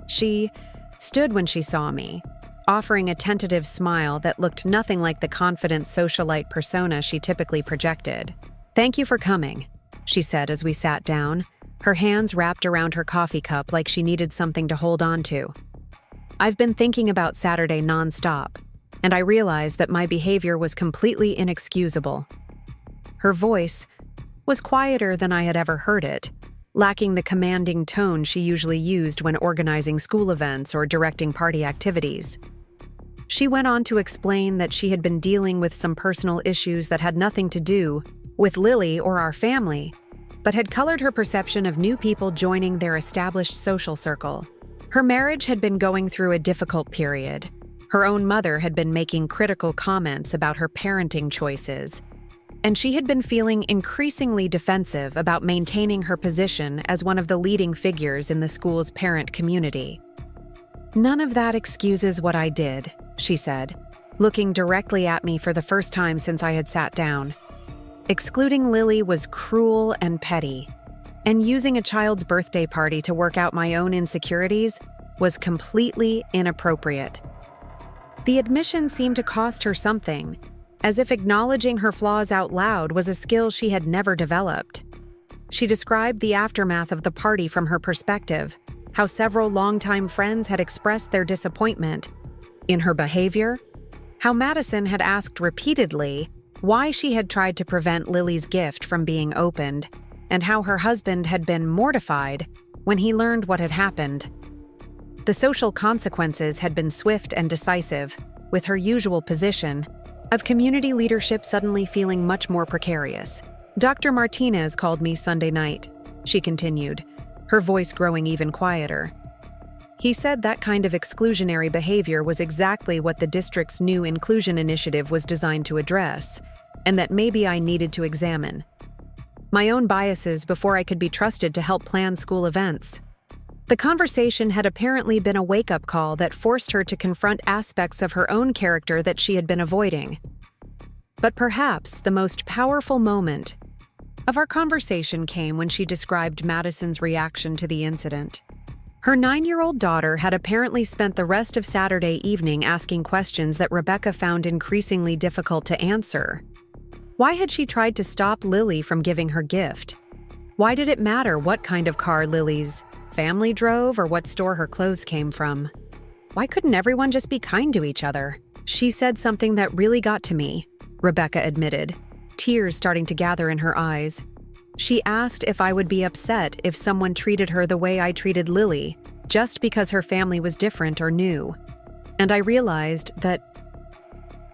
She stood when she saw me, offering a tentative smile that looked nothing like the confident socialite persona she typically projected. "Thank you for coming," she said as we sat down, her hands wrapped around her coffee cup like she needed something to hold on to. "I've been thinking about Saturday nonstop, and I realized that my behavior was completely inexcusable." Her voice was quieter than I had ever heard it, lacking the commanding tone she usually used when organizing school events or directing party activities. She went on to explain that she had been dealing with some personal issues that had nothing to do with Lily or our family, but had colored her perception of new people joining their established social circle. Her marriage had been going through a difficult period. Her own mother had been making critical comments about her parenting choices, and she had been feeling increasingly defensive about maintaining her position as one of the leading figures in the school's parent community. "None of that excuses what I did," she said, looking directly at me for the first time since I had sat down. "Excluding Lily was cruel and petty, and using a child's birthday party to work out my own insecurities was completely inappropriate." The admission seemed to cost her something, as if acknowledging her flaws out loud was a skill she had never developed. She described the aftermath of the party from her perspective, how several longtime friends had expressed their disappointment in her behavior, how Madison had asked repeatedly why she had tried to prevent Lily's gift from being opened, and how her husband had been mortified when he learned what had happened. The social consequences had been swift and decisive, with her usual position of community leadership suddenly feeling much more precarious. "Dr. Martinez called me Sunday night," she continued, her voice growing even quieter. "He said that kind of exclusionary behavior was exactly what the district's new inclusion initiative was designed to address, and that maybe I needed to examine my own biases before I could be trusted to help plan school events." The conversation had apparently been a wake-up call that forced her to confront aspects of her own character that she had been avoiding. But perhaps the most powerful moment of our conversation came when she described Madison's reaction to the incident. Her 9-year-old daughter had apparently spent the rest of Saturday evening asking questions that Rebecca found increasingly difficult to answer. Why had she tried to stop Lily from giving her gift? Why did it matter what kind of car Lily's family drove or what store her clothes came from? Why couldn't everyone just be kind to each other? She said something that really got to me, Rebecca admitted, tears starting to gather in her eyes. She asked if I would be upset if someone treated her the way I treated Lily, just because her family was different or new. And I realized that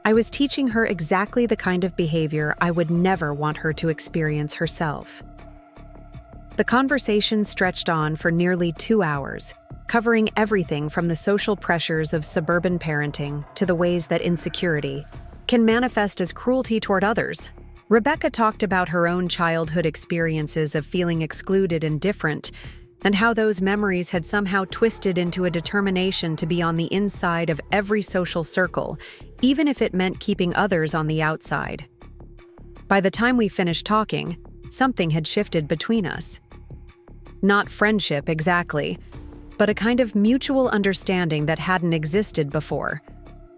I was teaching her exactly the kind of behavior I would never want her to experience herself. The conversation stretched on for nearly 2 hours, covering everything from the social pressures of suburban parenting to the ways that insecurity can manifest as cruelty toward others. Rebecca talked about her own childhood experiences of feeling excluded and different, and how those memories had somehow twisted into a determination to be on the inside of every social circle, even if it meant keeping others on the outside. By the time we finished talking, something had shifted between us. Not friendship exactly, but a kind of mutual understanding that hadn't existed before.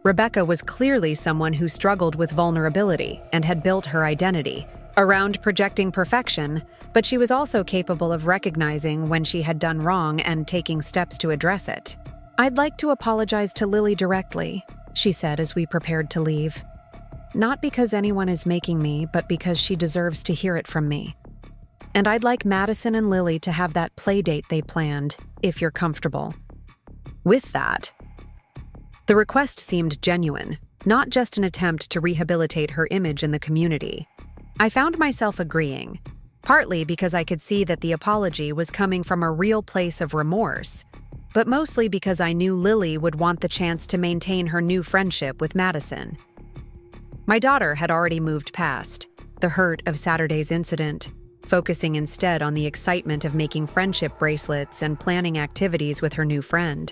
Rebecca was clearly someone who struggled with vulnerability and had built her identity around projecting perfection, but she was also capable of recognizing when she had done wrong and taking steps to address it. "I'd like to apologize to Lily directly," she said as we prepared to leave. "Not because anyone is making me, but because she deserves to hear it from me. And I'd like Madison and Lily to have that play date they planned, if you're comfortable with that." The request seemed genuine, not just an attempt to rehabilitate her image in the community. I found myself agreeing, partly because I could see that the apology was coming from a real place of remorse, but mostly because I knew Lily would want the chance to maintain her new friendship with Madison. My daughter had already moved past the hurt of Saturday's incident, focusing instead on the excitement of making friendship bracelets and planning activities with her new friend.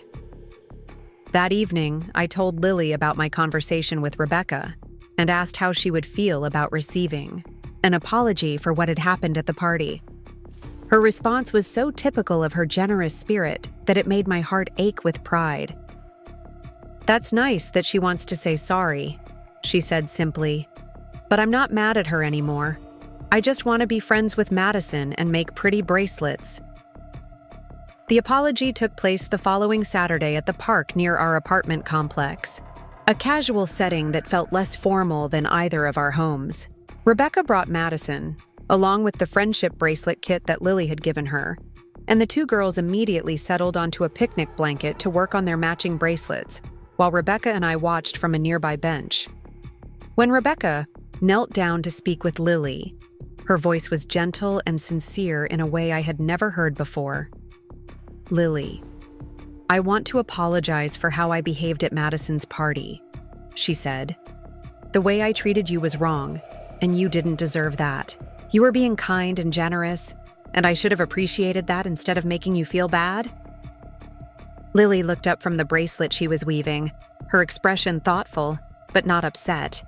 That evening, I told Lily about my conversation with Rebecca and asked how she would feel about receiving an apology for what had happened at the party. Her response was so typical of her generous spirit that it made my heart ache with pride. "That's nice that she wants to say sorry," she said simply, "but I'm not mad at her anymore. I just want to be friends with Madison and make pretty bracelets." The apology took place the following Saturday at the park near our apartment complex, a casual setting that felt less formal than either of our homes. Rebecca brought Madison, along with the friendship bracelet kit that Lily had given her, and the two girls immediately settled onto a picnic blanket to work on their matching bracelets, while Rebecca and I watched from a nearby bench. When Rebecca knelt down to speak with Lily, her voice was gentle and sincere in a way I had never heard before. "Lily, I want to apologize for how I behaved at Madison's party," she said. "The way I treated you was wrong, and you didn't deserve that. You were being kind and generous, and I should have appreciated that instead of making you feel bad." Lily looked up from the bracelet she was weaving, her expression thoughtful, but not upset.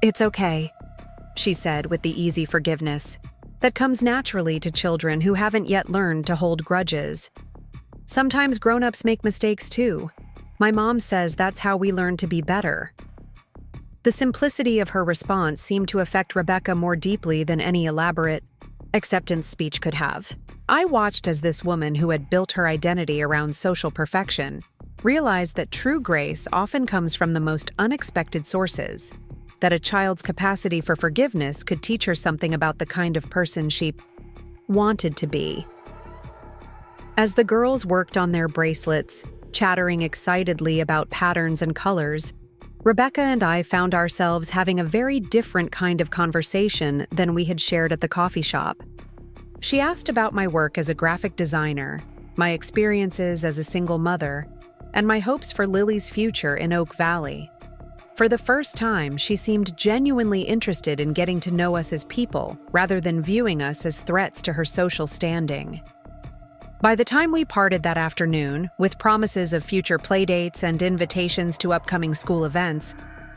"It's okay," she said with the easy forgiveness that comes naturally to children who haven't yet learned to hold grudges. "Sometimes grown-ups make mistakes too. My mom says that's how we learn to be better." The simplicity of her response seemed to affect Rebecca more deeply than any elaborate acceptance speech could have. I watched as this woman who had built her identity around social perfection realized that true grace often comes from the most unexpected sources, that a child's capacity for forgiveness could teach her something about the kind of person she wanted to be. As the girls worked on their bracelets, chattering excitedly about patterns and colors, Rebecca and I found ourselves having a very different kind of conversation than we had shared at the coffee shop. She asked about my work as a graphic designer, my experiences as a single mother, and my hopes for Lily's future in Oak Valley. For the first time, she seemed genuinely interested in getting to know us as people, rather than viewing us as threats to her social standing. By the time we parted that afternoon, with promises of future playdates and invitations to upcoming school events,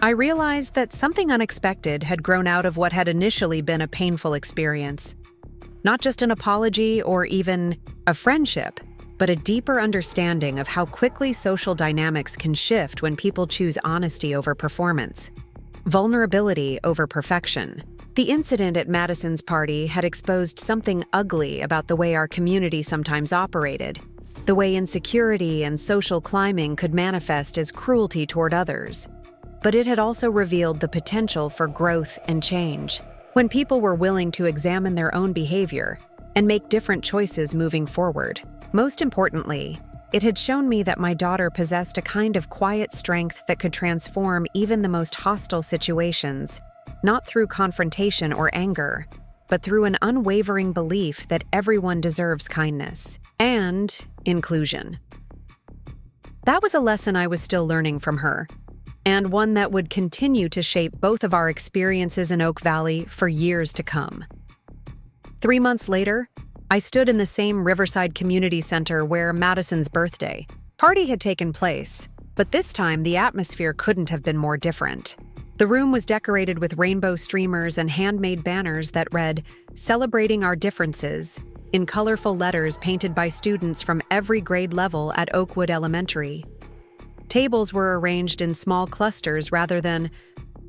I realized that something unexpected had grown out of what had initially been a painful experience. Not just an apology or even a friendship, but a deeper understanding of how quickly social dynamics can shift when people choose honesty over performance, vulnerability over perfection. The incident at Madison's party had exposed something ugly about the way our community sometimes operated, the way insecurity and social climbing could manifest as cruelty toward others. But it had also revealed the potential for growth and change, when people were willing to examine their own behavior and make different choices moving forward. Most importantly, it had shown me that my daughter possessed a kind of quiet strength that could transform even the most hostile situations, not through confrontation or anger, but through an unwavering belief that everyone deserves kindness and inclusion. That was a lesson I was still learning from her, and one that would continue to shape both of our experiences in Oak Valley for years to come. 3 months later, I stood in the same Riverside Community Center where Madison's birthday party had taken place, but this time the atmosphere couldn't have been more different. The room was decorated with rainbow streamers and handmade banners that read, "Celebrating Our Differences," in colorful letters painted by students from every grade level at Oakwood Elementary. Tables were arranged in small clusters rather than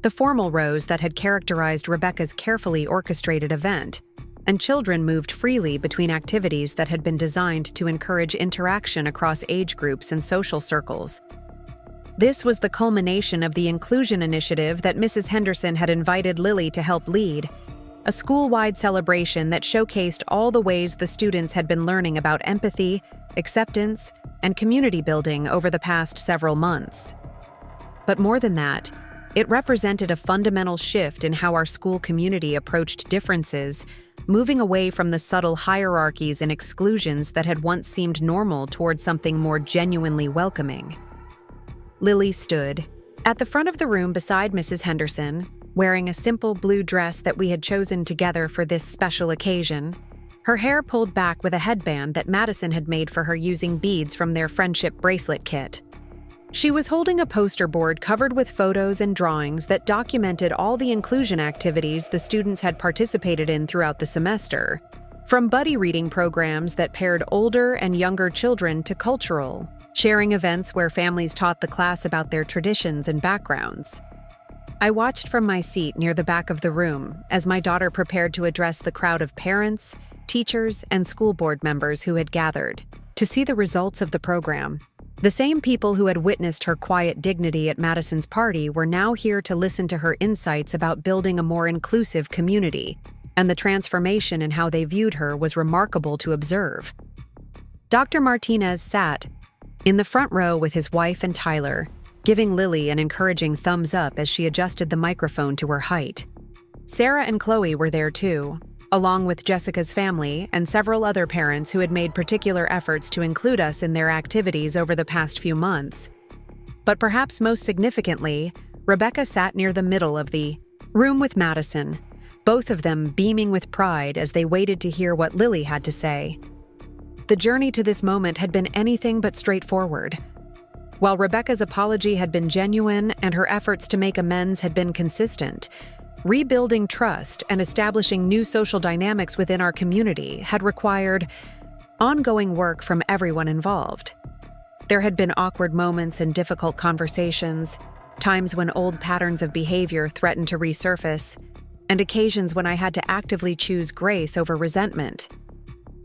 the formal rows that had characterized Rebecca's carefully orchestrated event, and children moved freely between activities that had been designed to encourage interaction across age groups and social circles. This was the culmination of the inclusion initiative that Mrs. Henderson had invited Lily to help lead, a school-wide celebration that showcased all the ways the students had been learning about empathy, acceptance, and community building over the past several months. But more than that, it represented a fundamental shift in how our school community approached differences, moving away from the subtle hierarchies and exclusions that had once seemed normal toward something more genuinely welcoming. Lily stood at the front of the room beside Mrs. Henderson, wearing a simple blue dress that we had chosen together for this special occasion, her hair pulled back with a headband that Madison had made for her using beads from their friendship bracelet kit. She was holding a poster board covered with photos and drawings that documented all the inclusion activities the students had participated in throughout the semester, from buddy reading programs that paired older and younger children to cultural, sharing events where families taught the class about their traditions and backgrounds. I watched from my seat near the back of the room as my daughter prepared to address the crowd of parents, teachers, and school board members who had gathered to see the results of the program. The same people who had witnessed her quiet dignity at Madison's party were now here to listen to her insights about building a more inclusive community, and the transformation in how they viewed her was remarkable to observe. Dr. Martinez sat in the front row with his wife and Tyler, giving Lily an encouraging thumbs up as she adjusted the microphone to her height. Sarah and Chloe were there too, along with Jessica's family and several other parents who had made particular efforts to include us in their activities over the past few months. But perhaps most significantly, Rebecca sat near the middle of the room with Madison, both of them beaming with pride as they waited to hear what Lily had to say. The journey to this moment had been anything but straightforward. While Rebecca's apology had been genuine and her efforts to make amends had been consistent, rebuilding trust and establishing new social dynamics within our community had required ongoing work from everyone involved. There had been awkward moments and difficult conversations, times when old patterns of behavior threatened to resurface, and occasions when I had to actively choose grace over resentment.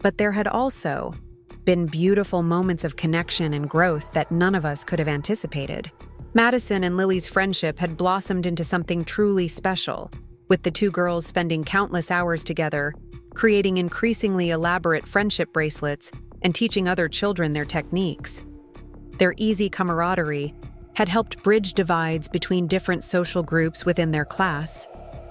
But there had also been beautiful moments of connection and growth that none of us could have anticipated. Madison and Lily's friendship had blossomed into something truly special, with the two girls spending countless hours together, creating increasingly elaborate friendship bracelets and teaching other children their techniques. Their easy camaraderie had helped bridge divides between different social groups within their class,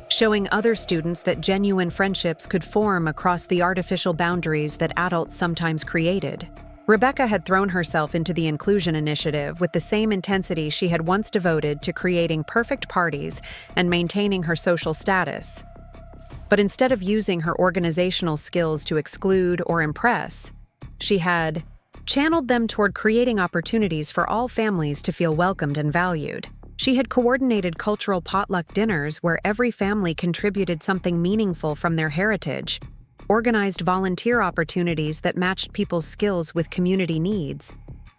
showing other students that genuine friendships could form across the artificial boundaries that adults sometimes created. Rebecca had thrown herself into the inclusion initiative with the same intensity she had once devoted to creating perfect parties and maintaining her social status. But instead of using her organizational skills to exclude or impress, she had channeled them toward creating opportunities for all families to feel welcomed and valued. She had coordinated cultural potluck dinners where every family contributed something meaningful from their heritage, organized volunteer opportunities that matched people's skills with community needs,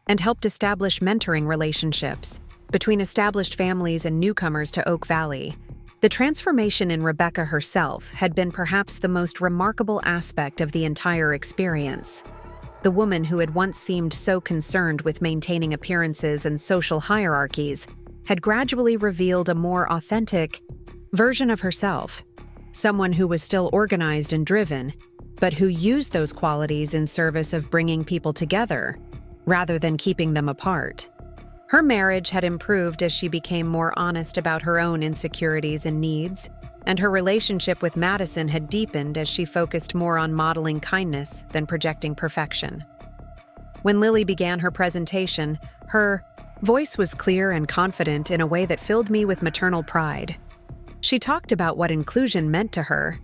and helped establish mentoring relationships between established families and newcomers to Oak Valley. The transformation in Rebecca herself had been perhaps the most remarkable aspect of the entire experience. The woman who had once seemed so concerned with maintaining appearances and social hierarchies had gradually revealed a more authentic version of herself, someone who was still organized and driven, but who used those qualities in service of bringing people together, rather than keeping them apart. Her marriage had improved as she became more honest about her own insecurities and needs, and her relationship with Madison had deepened as she focused more on modeling kindness than projecting perfection. When Lily began her presentation, her voice was clear and confident in a way that filled me with maternal pride. She talked about what inclusion meant to her,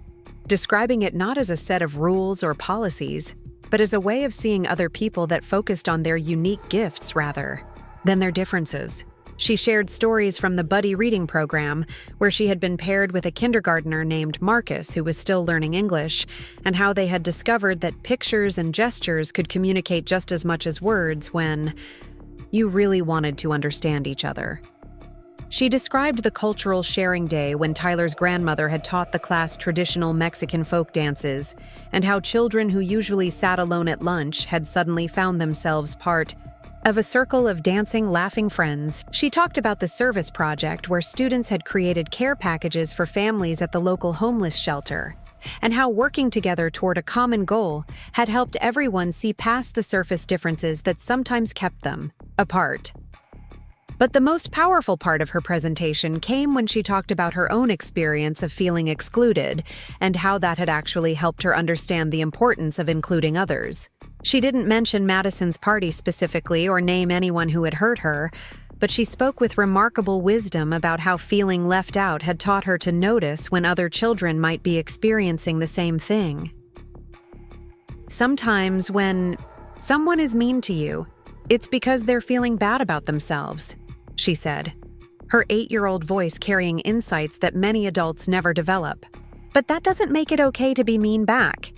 describing it not as a set of rules or policies, but as a way of seeing other people that focused on their unique gifts rather than their differences. She shared stories from the buddy reading program, where she had been paired with a kindergartner named Marcus who was still learning English, and how they had discovered that pictures and gestures could communicate just as much as words when you really wanted to understand each other. She described the cultural sharing day when Tyler's grandmother had taught the class traditional Mexican folk dances, and how children who usually sat alone at lunch had suddenly found themselves part of a circle of dancing, laughing friends. She talked about the service project where students had created care packages for families at the local homeless shelter, and how working together toward a common goal had helped everyone see past the surface differences that sometimes kept them apart. But the most powerful part of her presentation came when she talked about her own experience of feeling excluded and how that had actually helped her understand the importance of including others. She didn't mention Madison's party specifically or name anyone who had hurt her, but she spoke with remarkable wisdom about how feeling left out had taught her to notice when other children might be experiencing the same thing. Sometimes when someone is mean to you, it's because they're feeling bad about themselves, she said, her 8-year-old voice carrying insights that many adults never develop. But that doesn't make it okay to be mean back.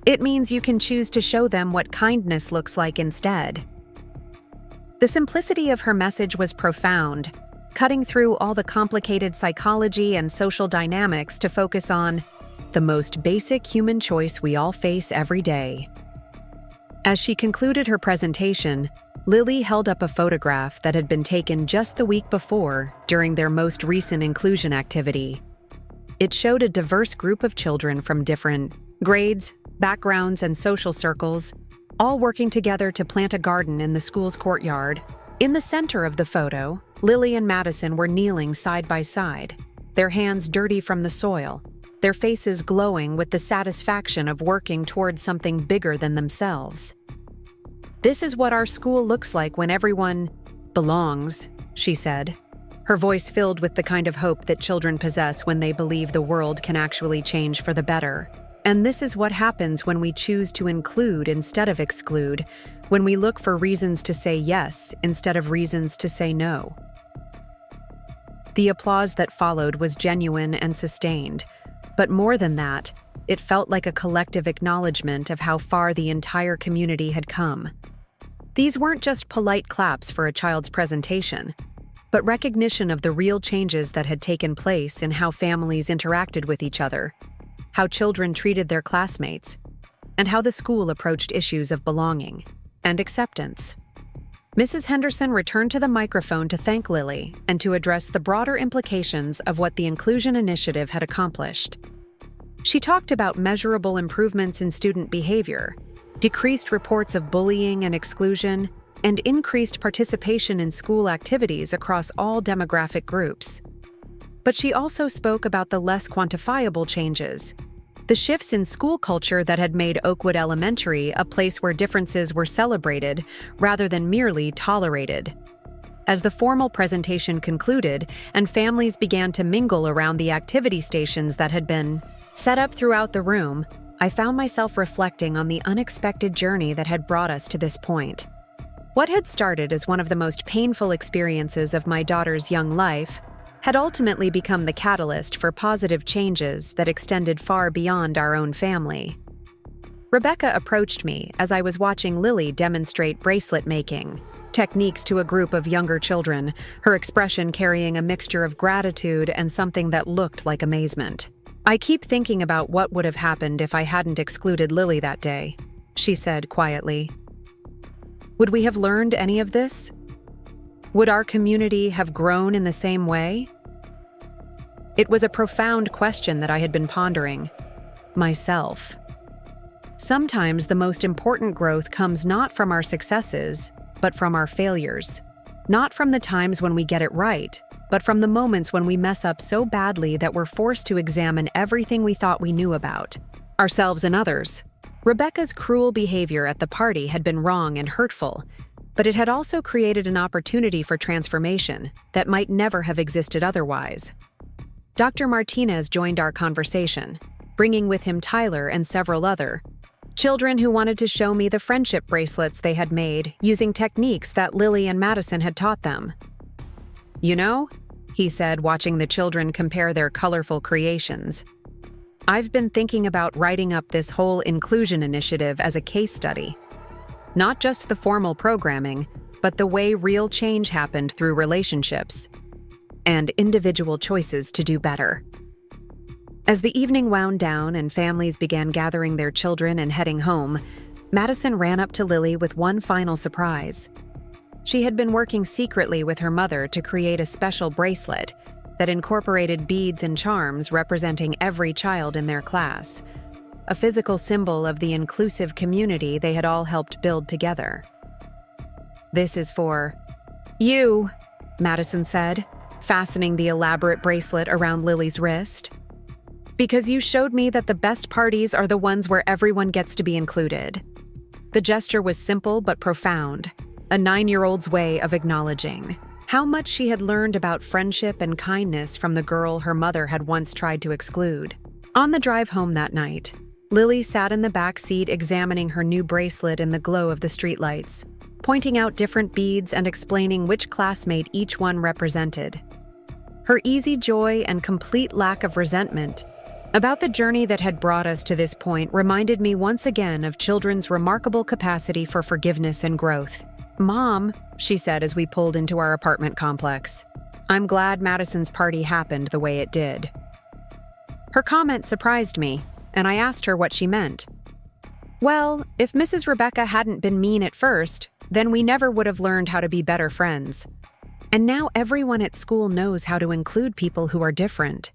It means you can choose to show them what kindness looks like instead. The simplicity of her message was profound, cutting through all the complicated psychology and social dynamics to focus on the most basic human choice we all face every day. As she concluded her presentation, Lily held up a photograph that had been taken just the week before during their most recent inclusion activity. It showed a diverse group of children from different grades, backgrounds, and social circles, all working together to plant a garden in the school's courtyard. In the center of the photo, Lily and Madison were kneeling side by side, their hands dirty from the soil, their faces glowing with the satisfaction of working towards something bigger than themselves. "This is what our school looks like when everyone belongs," she said, her voice filled with the kind of hope that children possess when they believe the world can actually change for the better. And this is what happens when we choose to include instead of exclude, when we look for reasons to say yes instead of reasons to say no. The applause that followed was genuine and sustained, but more than that, it felt like a collective acknowledgement of how far the entire community had come. These weren't just polite claps for a child's presentation, but recognition of the real changes that had taken place in how families interacted with each other, how children treated their classmates, and how the school approached issues of belonging and acceptance. Mrs. Henderson returned to the microphone to thank Lily and to address the broader implications of what the Inclusion Initiative had accomplished. She talked about measurable improvements in student behavior, decreased reports of bullying and exclusion, and increased participation in school activities across all demographic groups. But she also spoke about the less quantifiable changes, the shifts in school culture that had made Oakwood Elementary a place where differences were celebrated rather than merely tolerated. As the formal presentation concluded and families began to mingle around the activity stations that had been set up throughout the room, I found myself reflecting on the unexpected journey that had brought us to this point. What had started as one of the most painful experiences of my daughter's young life had ultimately become the catalyst for positive changes that extended far beyond our own family. Rebecca approached me as I was watching Lily demonstrate bracelet making techniques to a group of younger children, her expression carrying a mixture of gratitude and something that looked like amazement. "I keep thinking about what would have happened if I hadn't excluded Lily that day," she said quietly. "Would we have learned any of this? Would our community have grown in the same way?" It was a profound question that I had been pondering myself. Sometimes the most important growth comes not from our successes, but from our failures. Not from the times when we get it right, but from the moments when we mess up so badly that we're forced to examine everything we thought we knew about ourselves and others. Rebecca's cruel behavior at the party had been wrong and hurtful, but it had also created an opportunity for transformation that might never have existed otherwise. Dr. Martinez joined our conversation, bringing with him Tyler and several other children who wanted to show me the friendship bracelets they had made using techniques that Lily and Madison had taught them. "You know," he said, watching the children compare their colorful creations, "I've been thinking about writing up this whole inclusion initiative as a case study. Not just the formal programming, but the way real change happened through relationships and individual choices to do better." As the evening wound down and families began gathering their children and heading home, Madison ran up to Lily with one final surprise. She had been working secretly with her mother to create a special bracelet that incorporated beads and charms representing every child in their class, a physical symbol of the inclusive community they had all helped build together. "This is for you," Madison said, fastening the elaborate bracelet around Lily's wrist. "Because you showed me that the best parties are the ones where everyone gets to be included." The gesture was simple but profound, a 9-year-old's way of acknowledging how much she had learned about friendship and kindness from the girl her mother had once tried to exclude. On the drive home that night, Lily sat in the back seat examining her new bracelet in the glow of the streetlights, pointing out different beads and explaining which classmate each one represented. Her easy joy and complete lack of resentment about the journey that had brought us to this point reminded me once again of children's remarkable capacity for forgiveness and growth. "Mom," she said as we pulled into our apartment complex, "I'm glad Madison's party happened the way it did." Her comment surprised me, and I asked her what she meant. "Well, if Mrs. Rebecca hadn't been mean at first, then we never would have learned how to be better friends. And now everyone at school knows how to include people who are different."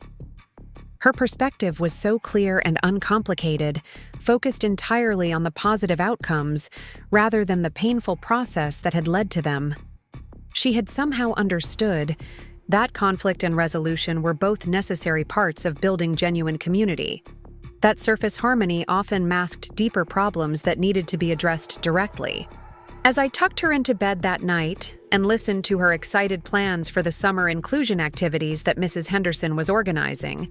Her perspective was so clear and uncomplicated, focused entirely on the positive outcomes rather than the painful process that had led to them. She had somehow understood that conflict and resolution were both necessary parts of building genuine community, that surface harmony often masked deeper problems that needed to be addressed directly. As I tucked her into bed that night and listened to her excited plans for the summer inclusion activities that Mrs. Henderson was organizing,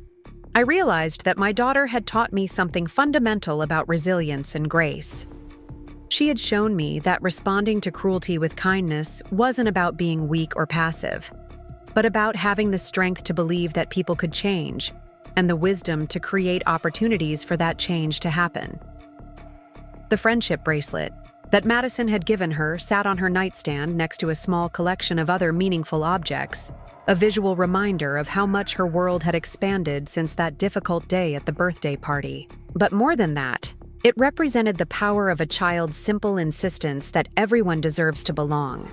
I realized that my daughter had taught me something fundamental about resilience and grace. She had shown me that responding to cruelty with kindness wasn't about being weak or passive, but about having the strength to believe that people could change and the wisdom to create opportunities for that change to happen. The friendship bracelet that Madison had given her sat on her nightstand next to a small collection of other meaningful objects, a visual reminder of how much her world had expanded since that difficult day at the birthday party. But more than that, it represented the power of a child's simple insistence that everyone deserves to belong,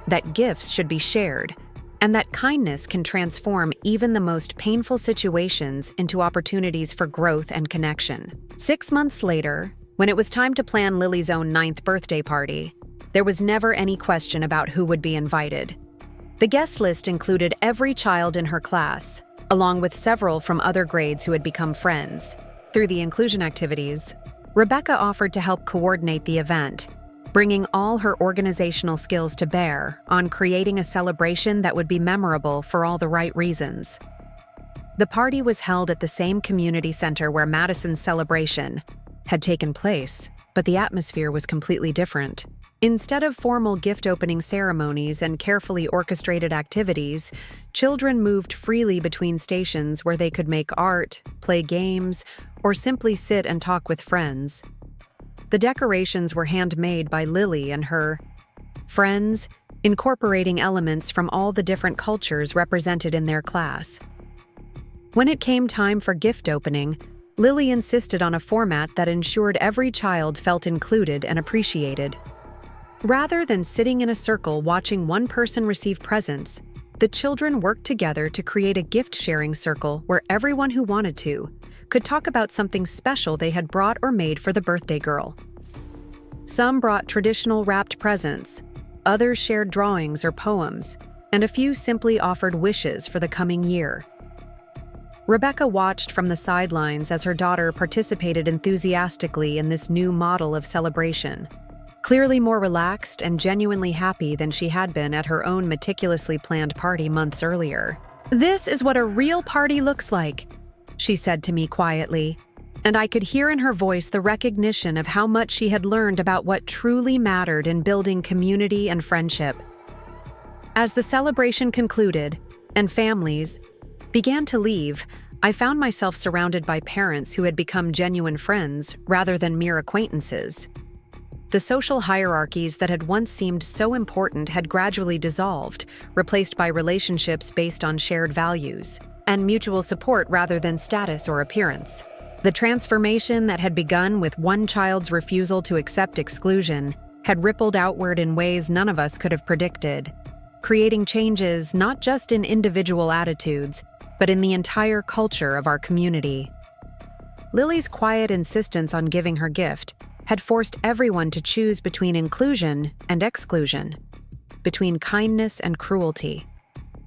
that gifts should be shared, and that kindness can transform even the most painful situations into opportunities for growth and connection. 6 months later, when it was time to plan Lily's own 9th birthday party, there was never any question about who would be invited. The guest list included every child in her class, along with several from other grades who had become friends. Through the inclusion activities, Rebecca offered to help coordinate the event, bringing all her organizational skills to bear on creating a celebration that would be memorable for all the right reasons. The party was held at the same community center where Madison's celebration had taken place, but the atmosphere was completely different. Instead of formal gift-opening ceremonies and carefully orchestrated activities, children moved freely between stations where they could make art, play games, or simply sit and talk with friends. The decorations were handmade by Lily and her friends, incorporating elements from all the different cultures represented in their class. When it came time for gift opening, Lily insisted on a format that ensured every child felt included and appreciated. Rather than sitting in a circle watching one person receive presents, the children worked together to create a gift-sharing circle where everyone who wanted to could talk about something special they had brought or made for the birthday girl. Some brought traditional wrapped presents, others shared drawings or poems, and a few simply offered wishes for the coming year. Rebecca watched from the sidelines as her daughter participated enthusiastically in this new model of celebration, clearly more relaxed and genuinely happy than she had been at her own meticulously planned party months earlier. "This is what a real party looks like," she said to me quietly, and I could hear in her voice the recognition of how much she had learned about what truly mattered in building community and friendship. As the celebration concluded, and families began to leave, I found myself surrounded by parents who had become genuine friends rather than mere acquaintances. The social hierarchies that had once seemed so important had gradually dissolved, replaced by relationships based on shared values and mutual support rather than status or appearance. The transformation that had begun with one child's refusal to accept exclusion had rippled outward in ways none of us could have predicted, creating changes not just in individual attitudes, but in the entire culture of our community. Lily's quiet insistence on giving her gift had forced everyone to choose between inclusion and exclusion, between kindness and cruelty,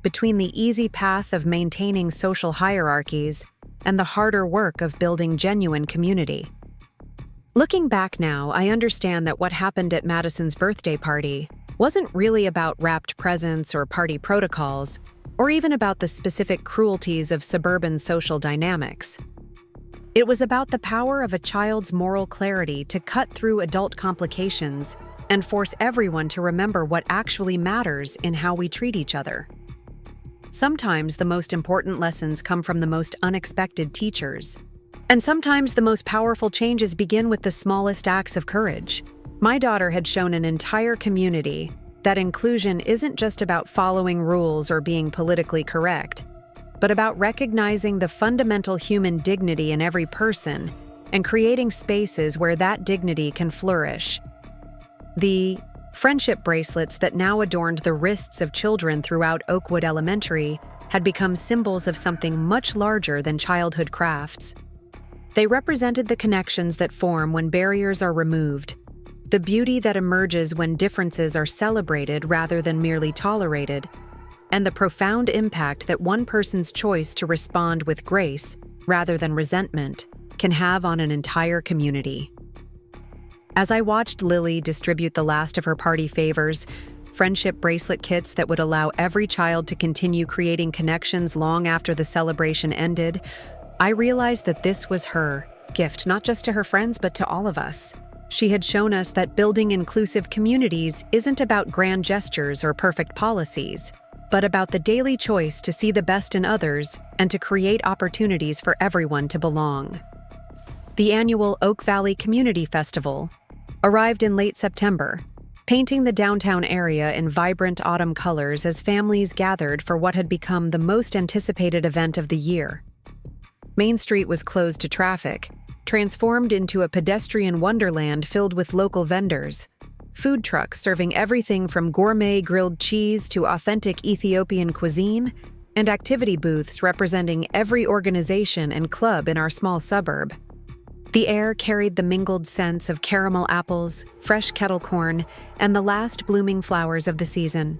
between the easy path of maintaining social hierarchies and the harder work of building genuine community. Looking back now, I understand that what happened at Madison's birthday party wasn't really about wrapped presents or party protocols, or even about the specific cruelties of suburban social dynamics. It was about the power of a child's moral clarity to cut through adult complications and force everyone to remember what actually matters in how we treat each other. Sometimes the most important lessons come from the most unexpected teachers, and sometimes the most powerful changes begin with the smallest acts of courage. My daughter had shown an entire community that inclusion isn't just about following rules or being politically correct, but about recognizing the fundamental human dignity in every person and creating spaces where that dignity can flourish. The friendship bracelets that now adorned the wrists of children throughout Oakwood Elementary had become symbols of something much larger than childhood crafts. They represented the connections that form when barriers are removed, the beauty that emerges when differences are celebrated rather than merely tolerated, and the profound impact that one person's choice to respond with grace rather than resentment can have on an entire community. As I watched Lily distribute the last of her party favors, friendship bracelet kits that would allow every child to continue creating connections long after the celebration ended, I realized that this was her gift, not just to her friends, but to all of us. She had shown us that building inclusive communities isn't about grand gestures or perfect policies, but about the daily choice to see the best in others and to create opportunities for everyone to belong. The annual Oak Valley Community Festival arrived in late September, painting the downtown area in vibrant autumn colors as families gathered for what had become the most anticipated event of the year. Main Street was closed to traffic, transformed into a pedestrian wonderland filled with local vendors, food trucks serving everything from gourmet grilled cheese to authentic Ethiopian cuisine, and activity booths representing every organization and club in our small suburb. The air carried the mingled scents of caramel apples, fresh kettle corn, and the last blooming flowers of the season.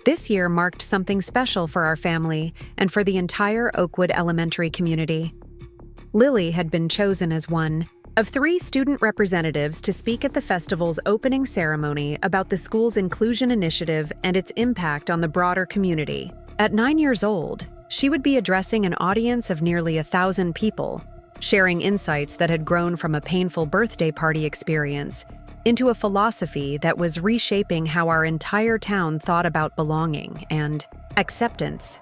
This year marked something special for our family and for the entire Oakwood Elementary community. Lily had been chosen as one of 3 student representatives to speak at the festival's opening ceremony about the school's inclusion initiative and its impact on the broader community. At 9 years old, she would be addressing an audience of nearly 1,000 people, sharing insights that had grown from a painful birthday party experience into a philosophy that was reshaping how our entire town thought about belonging and acceptance.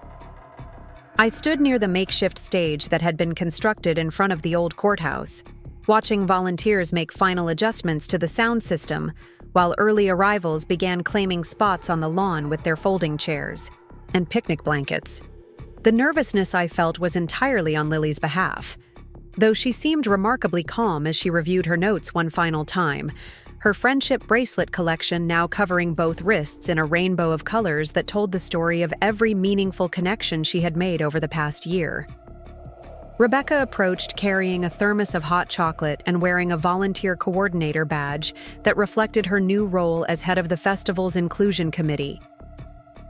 I stood near the makeshift stage that had been constructed in front of the old courthouse, watching volunteers make final adjustments to the sound system, while early arrivals began claiming spots on the lawn with their folding chairs and picnic blankets. The nervousness I felt was entirely on Lily's behalf, though she seemed remarkably calm as she reviewed her notes one final time, her friendship bracelet collection now covering both wrists in a rainbow of colors that told the story of every meaningful connection she had made over the past year. Rebecca approached carrying a thermos of hot chocolate and wearing a volunteer coordinator badge that reflected her new role as head of the festival's inclusion committee.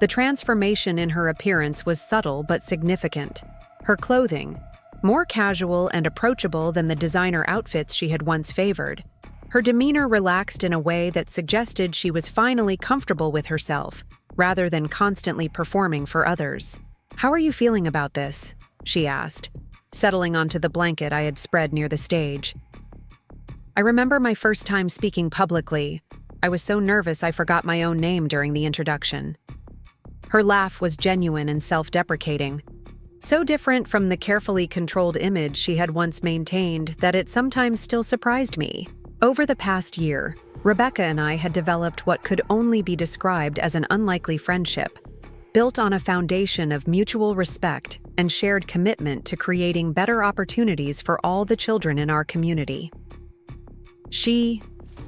The transformation in her appearance was subtle but significant. Her clothing, more casual and approachable than the designer outfits she had once favored, her demeanor relaxed in a way that suggested she was finally comfortable with herself, rather than constantly performing for others. "How are you feeling about this?" she asked, settling onto the blanket I had spread near the stage. "I remember my first time speaking publicly. I was so nervous I forgot my own name during the introduction." Her laugh was genuine and self-deprecating, so different from the carefully controlled image she had once maintained that it sometimes still surprised me. Over the past year, Rebecca and I had developed what could only be described as an unlikely friendship, built on a foundation of mutual respect and shared commitment to creating better opportunities for all the children in our community. She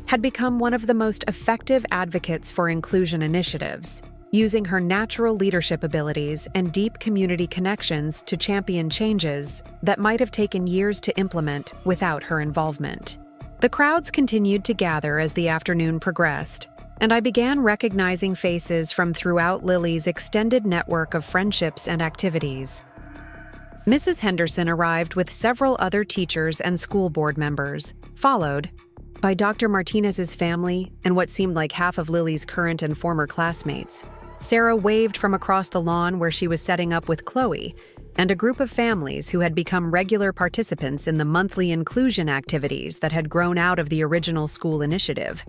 had become one of the most effective advocates for inclusion initiatives, using her natural leadership abilities and deep community connections to champion changes that might have taken years to implement without her involvement. The crowds continued to gather as the afternoon progressed, and I began recognizing faces from throughout Lily's extended network of friendships and activities. Mrs. Henderson arrived with several other teachers and school board members, followed by Dr. Martinez's family and what seemed like half of Lily's current and former classmates. Sarah waved from across the lawn where she was setting up with Chloe and a group of families who had become regular participants in the monthly inclusion activities that had grown out of the original school initiative.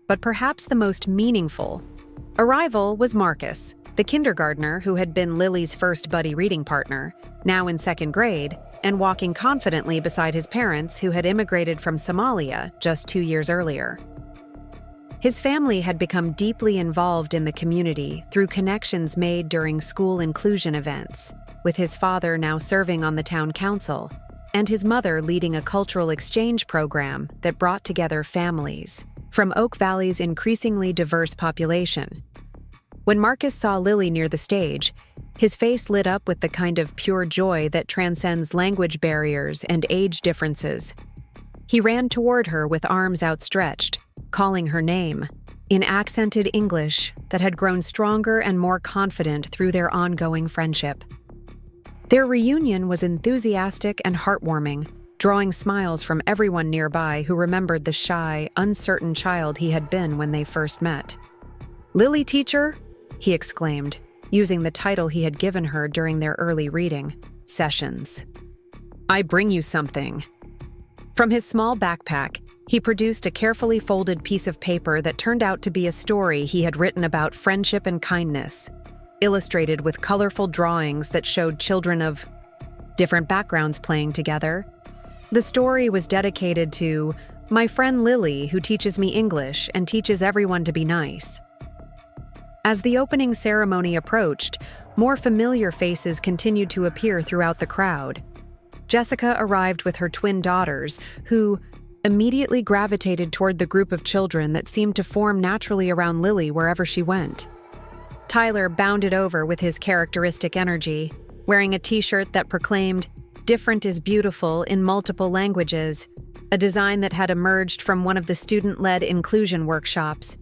But perhaps the most meaningful arrival was Marcus, the kindergartner who had been Lily's first buddy reading partner, now in second grade, and walking confidently beside his parents who had immigrated from Somalia just 2 years earlier. His family had become deeply involved in the community through connections made during school inclusion events, with his father now serving on the town council, and his mother leading a cultural exchange program that brought together families from Oak Valley's increasingly diverse population. When Marcus saw Lily near the stage, his face lit up with the kind of pure joy that transcends language barriers and age differences. He ran toward her with arms outstretched, calling her name, in accented English that had grown stronger and more confident through their ongoing friendship. Their reunion was enthusiastic and heartwarming, drawing smiles from everyone nearby who remembered the shy, uncertain child he had been when they first met. "Lily, teacher," he exclaimed, using the title he had given her during their early reading sessions. "I bring you something." From his small backpack, he produced a carefully folded piece of paper that turned out to be a story he had written about friendship and kindness, illustrated with colorful drawings that showed children of different backgrounds playing together. The story was dedicated to my friend Lily, who teaches me English and teaches everyone to be nice. As the opening ceremony approached, more familiar faces continued to appear throughout the crowd. Jessica arrived with her twin daughters, who immediately gravitated toward the group of children that seemed to form naturally around Lily wherever she went. Tyler bounded over with his characteristic energy, wearing a t-shirt that proclaimed, "Different is beautiful" in multiple languages, a design that had emerged from one of the student-led inclusion workshops.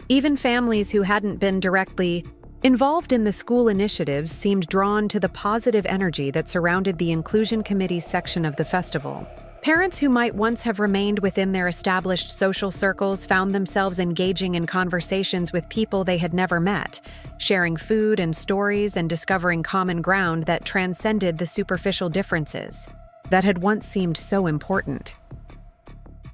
Even families who hadn't been directly involved in the school initiatives seemed drawn to the positive energy that surrounded the Inclusion Committee's section of the festival. Parents who might once have remained within their established social circles found themselves engaging in conversations with people they had never met, sharing food and stories and discovering common ground that transcended the superficial differences that had once seemed so important.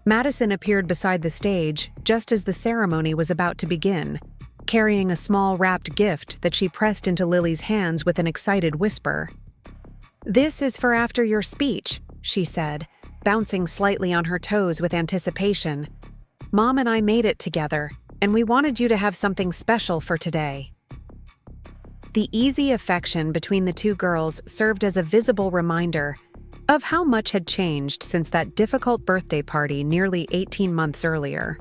Madison appeared beside the stage just as the ceremony was about to begin, carrying a small wrapped gift that she pressed into Lily's hands with an excited whisper. "This is for after your speech," she said, bouncing slightly on her toes with anticipation. "Mom and I made it together, and we wanted you to have something special for today." The easy affection between the two girls served as a visible reminder of how much had changed since that difficult birthday party nearly 18 months earlier.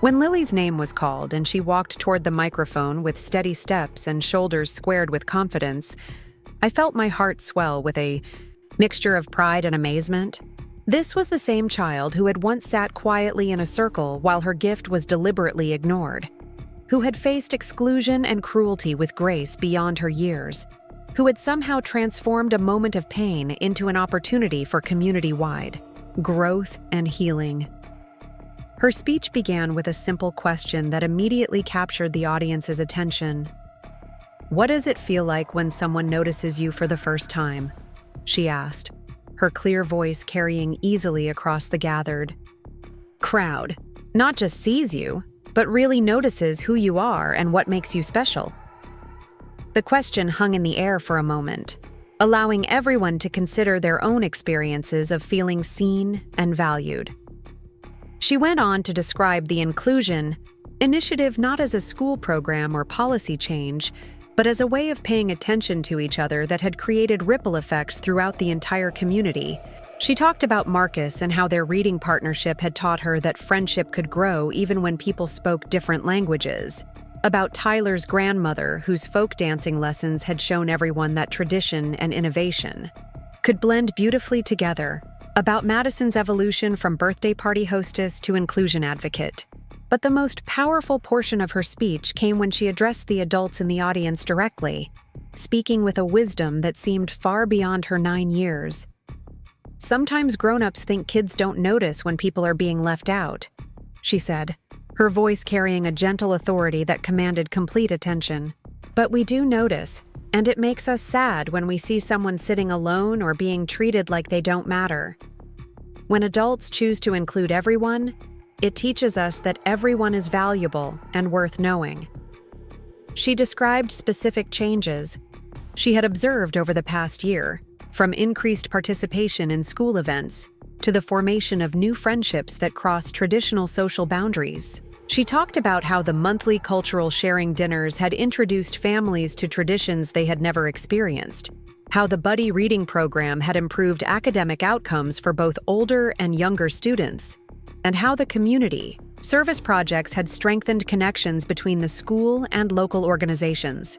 When Lily's name was called and she walked toward the microphone with steady steps and shoulders squared with confidence, I felt my heart swell with a mixture of pride and amazement. This was the same child who had once sat quietly in a circle while her gift was deliberately ignored, who had faced exclusion and cruelty with grace beyond her years, who had somehow transformed a moment of pain into an opportunity for community-wide growth and healing. Her speech began with a simple question that immediately captured the audience's attention. "What does it feel like when someone notices you for the first time?" she asked, her clear voice carrying easily across the gathered crowd. "Not just sees you, but really notices who you are and what makes you special." The question hung in the air for a moment, allowing everyone to consider their own experiences of feeling seen and valued. She went on to describe the inclusion initiative not as a school program or policy change, but as a way of paying attention to each other that had created ripple effects throughout the entire community. She talked about Marcus and how their reading partnership had taught her that friendship could grow even when people spoke different languages, about Tyler's grandmother whose folk dancing lessons had shown everyone that tradition and innovation could blend beautifully together, about Madison's evolution from birthday party hostess to inclusion advocate. But the most powerful portion of her speech came when she addressed the adults in the audience directly, speaking with a wisdom that seemed far beyond her 9 years. "Sometimes grown-ups think kids don't notice when people are being left out," she said, her voice carrying a gentle authority that commanded complete attention. "But we do notice, and it makes us sad when we see someone sitting alone or being treated like they don't matter. When adults choose to include everyone, it teaches us that everyone is valuable and worth knowing." She described specific changes she had observed over the past year, from increased participation in school events to the formation of new friendships that cross traditional social boundaries. She talked about how the monthly cultural sharing dinners had introduced families to traditions they had never experienced, how the buddy reading program had improved academic outcomes for both older and younger students, and how the community service projects had strengthened connections between the school and local organizations.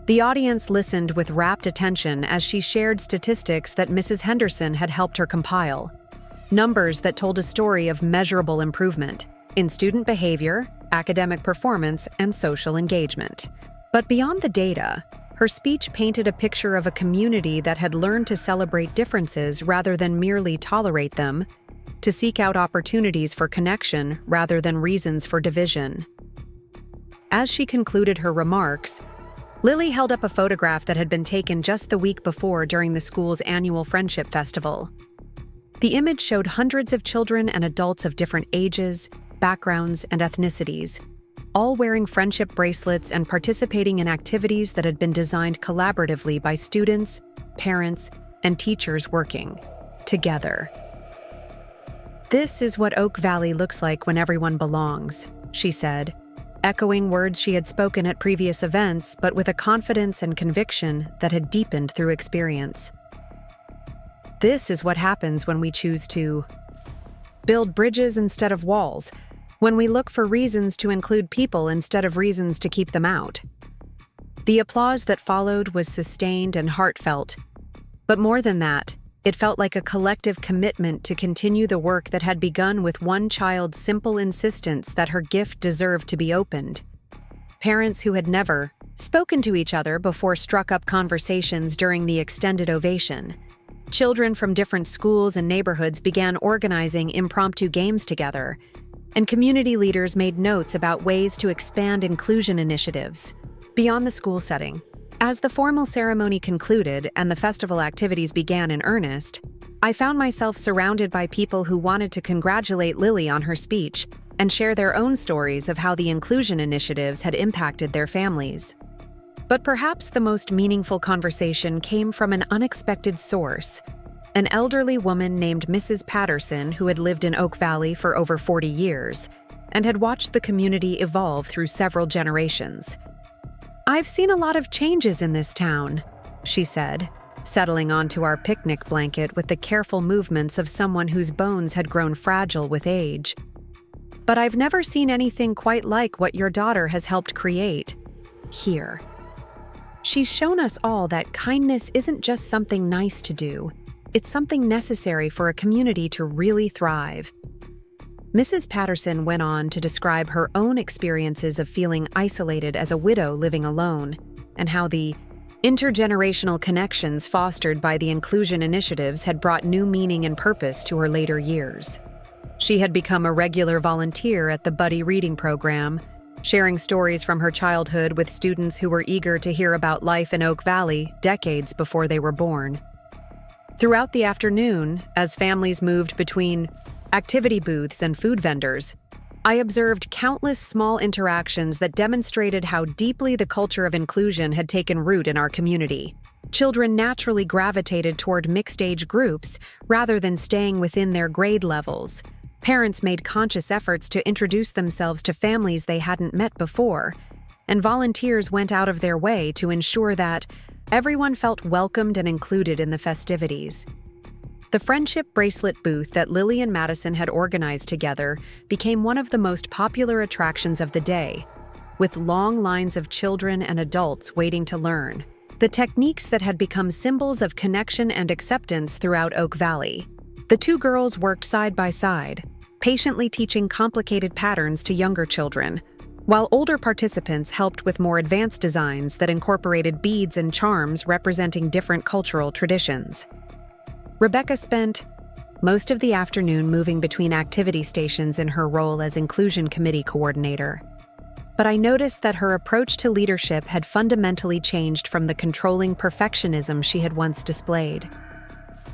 The audience listened with rapt attention as she shared statistics that Mrs. Henderson had helped her compile, numbers that told a story of measurable improvement in student behavior, academic performance, and social engagement. But beyond the data, her speech painted a picture of a community that had learned to celebrate differences rather than merely tolerate them, to seek out opportunities for connection rather than reasons for division. As she concluded her remarks, Lily held up a photograph that had been taken just the week before during the school's annual Friendship Festival. The image showed hundreds of children and adults of different ages, backgrounds, and ethnicities, all wearing friendship bracelets and participating in activities that had been designed collaboratively by students, parents, and teachers working together. "This is what Oak Valley looks like when everyone belongs," she said, echoing words she had spoken at previous events, but with a confidence and conviction that had deepened through experience. "This is what happens when we choose to build bridges instead of walls, when we look for reasons to include people instead of reasons to keep them out." The applause that followed was sustained and heartfelt, but more than that, it felt like a collective commitment to continue the work that had begun with one child's simple insistence that her gift deserved to be opened. Parents who had never spoken to each other before struck up conversations during the extended ovation. Children from different schools and neighborhoods began organizing impromptu games together, and community leaders made notes about ways to expand inclusion initiatives beyond the school setting. As the formal ceremony concluded and the festival activities began in earnest, I found myself surrounded by people who wanted to congratulate Lily on her speech and share their own stories of how the inclusion initiatives had impacted their families. But perhaps the most meaningful conversation came from an unexpected source: an elderly woman named Mrs. Patterson who had lived in Oak Valley for over 40 years and had watched the community evolve through several generations. "I've seen a lot of changes in this town," she said, settling onto our picnic blanket with the careful movements of someone whose bones had grown fragile with age. "But I've never seen anything quite like what your daughter has helped create here. She's shown us all that kindness isn't just something nice to do. It's something necessary for a community to really thrive." Mrs. Patterson went on to describe her own experiences of feeling isolated as a widow living alone, and how the intergenerational connections fostered by the inclusion initiatives had brought new meaning and purpose to her later years. She had become a regular volunteer at the Buddy Reading Program, sharing stories from her childhood with students who were eager to hear about life in Oak Valley decades before they were born. Throughout the afternoon, as families moved between activity booths and food vendors, I observed countless small interactions that demonstrated how deeply the culture of inclusion had taken root in our community. Children naturally gravitated toward mixed-age groups rather than staying within their grade levels. Parents made conscious efforts to introduce themselves to families they hadn't met before, and volunteers went out of their way to ensure that everyone felt welcomed and included in the festivities. The friendship bracelet booth that Lily and Madison had organized together became one of the most popular attractions of the day, with long lines of children and adults waiting to learn the techniques that had become symbols of connection and acceptance throughout Oak Valley. The two girls worked side by side, patiently teaching complicated patterns to younger children, while older participants helped with more advanced designs that incorporated beads and charms representing different cultural traditions. Rebecca spent most of the afternoon moving between activity stations in her role as Inclusion Committee Coordinator. But I noticed that her approach to leadership had fundamentally changed from the controlling perfectionism she had once displayed.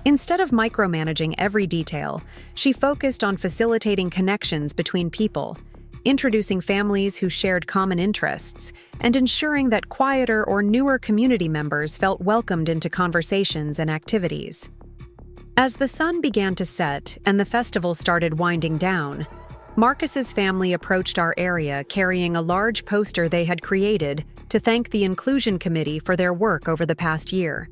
Instead of micromanaging every detail, she focused on facilitating connections between people, introducing families who shared common interests, and ensuring that quieter or newer community members felt welcomed into conversations and activities. As the sun began to set and the festival started winding down, Marcus's family approached our area carrying a large poster they had created to thank the Inclusion Committee for their work over the past year.